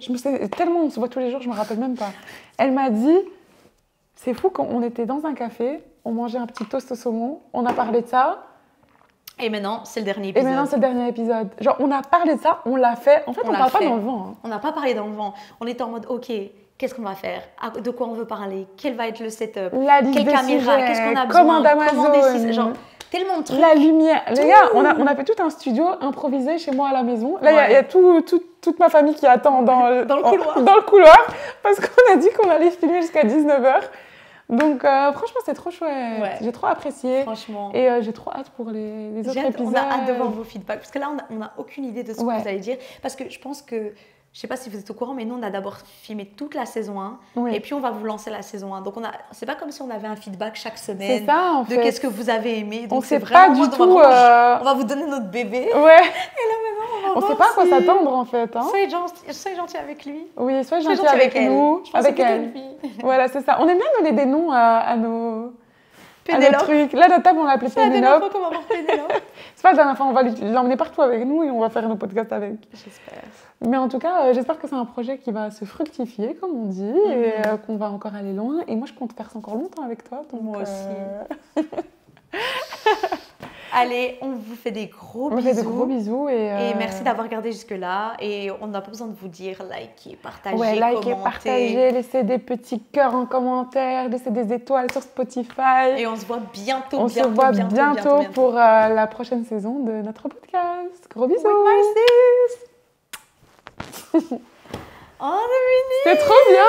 Tellement, on se voit tous les jours, je me rappelle même pas. Elle m'a dit, c'est fou, quand on était dans un café, on mangeait un petit toast au saumon, on a parlé de ça. Et maintenant, c'est le dernier épisode. Genre, on a parlé de ça, on l'a fait. En fait, on parle pas dans le vent. Hein. On n'a pas parlé dans le vent. On était en mode, ok, qu'est-ce qu'on va faire? De quoi on veut parler? Quel va être le setup? Quelle caméra? Qu'est-ce qu'on a besoin? Commande Amazon. Genre, tellement de trucs. La lumière. Les gars, on a fait tout un studio improvisé chez moi à la maison. Là, il y a toute ma famille qui attend dans le couloir. Parce qu'on a dit qu'on allait filmer jusqu'à 19h. Donc, franchement, c'est trop chouette. Ouais. J'ai trop apprécié. Franchement. Et j'ai trop hâte pour les autres épisodes. On a hâte de voir vos feedbacks. Parce que là, on n'a aucune idée de ce que vous allez dire. Parce que je pense que, je ne sais pas si vous êtes au courant, mais nous, on a d'abord filmé toute la saison 1. Oui. Et puis, on va vous lancer la saison 1. Donc, c'est pas comme si on avait un feedback chaque semaine. C'est ça, en fait. De qu'est-ce que vous avez aimé. Donc, c'est vraiment pas du tout. On va vous donner notre bébé. Ouais. Et là, maintenant, on va On sait pas à quoi s'attendre en fait. Hein. Soyez gentil avec lui. Oui, soyez gentil avec nous, avec elle. Voilà, c'est ça. On aime bien donner des noms à nos trucs. Là, notre table, on l'a appelée Pénélope. C'est la dernière fois qu'on va voir Pénélope. C'est pas la dernière fois, on va l'emmener partout avec nous et on va faire nos podcasts avec. J'espère. Mais en tout cas, j'espère que c'est un projet qui va se fructifier, comme on dit, et qu'on va encore aller loin. Et moi, je compte faire ça encore longtemps avec toi. Donc, moi aussi. Allez, on vous fait des gros bisous. On fait des gros bisous. Et merci d'avoir regardé jusque-là. Et on n'a pas besoin de vous dire likez, partagez, likez, partagez, laissez des petits cœurs en commentaire, laissez des étoiles sur Spotify. Et on se voit bientôt. On se voit bientôt pour la prochaine saison de notre podcast. Gros bisous. Oh, c'est trop bien.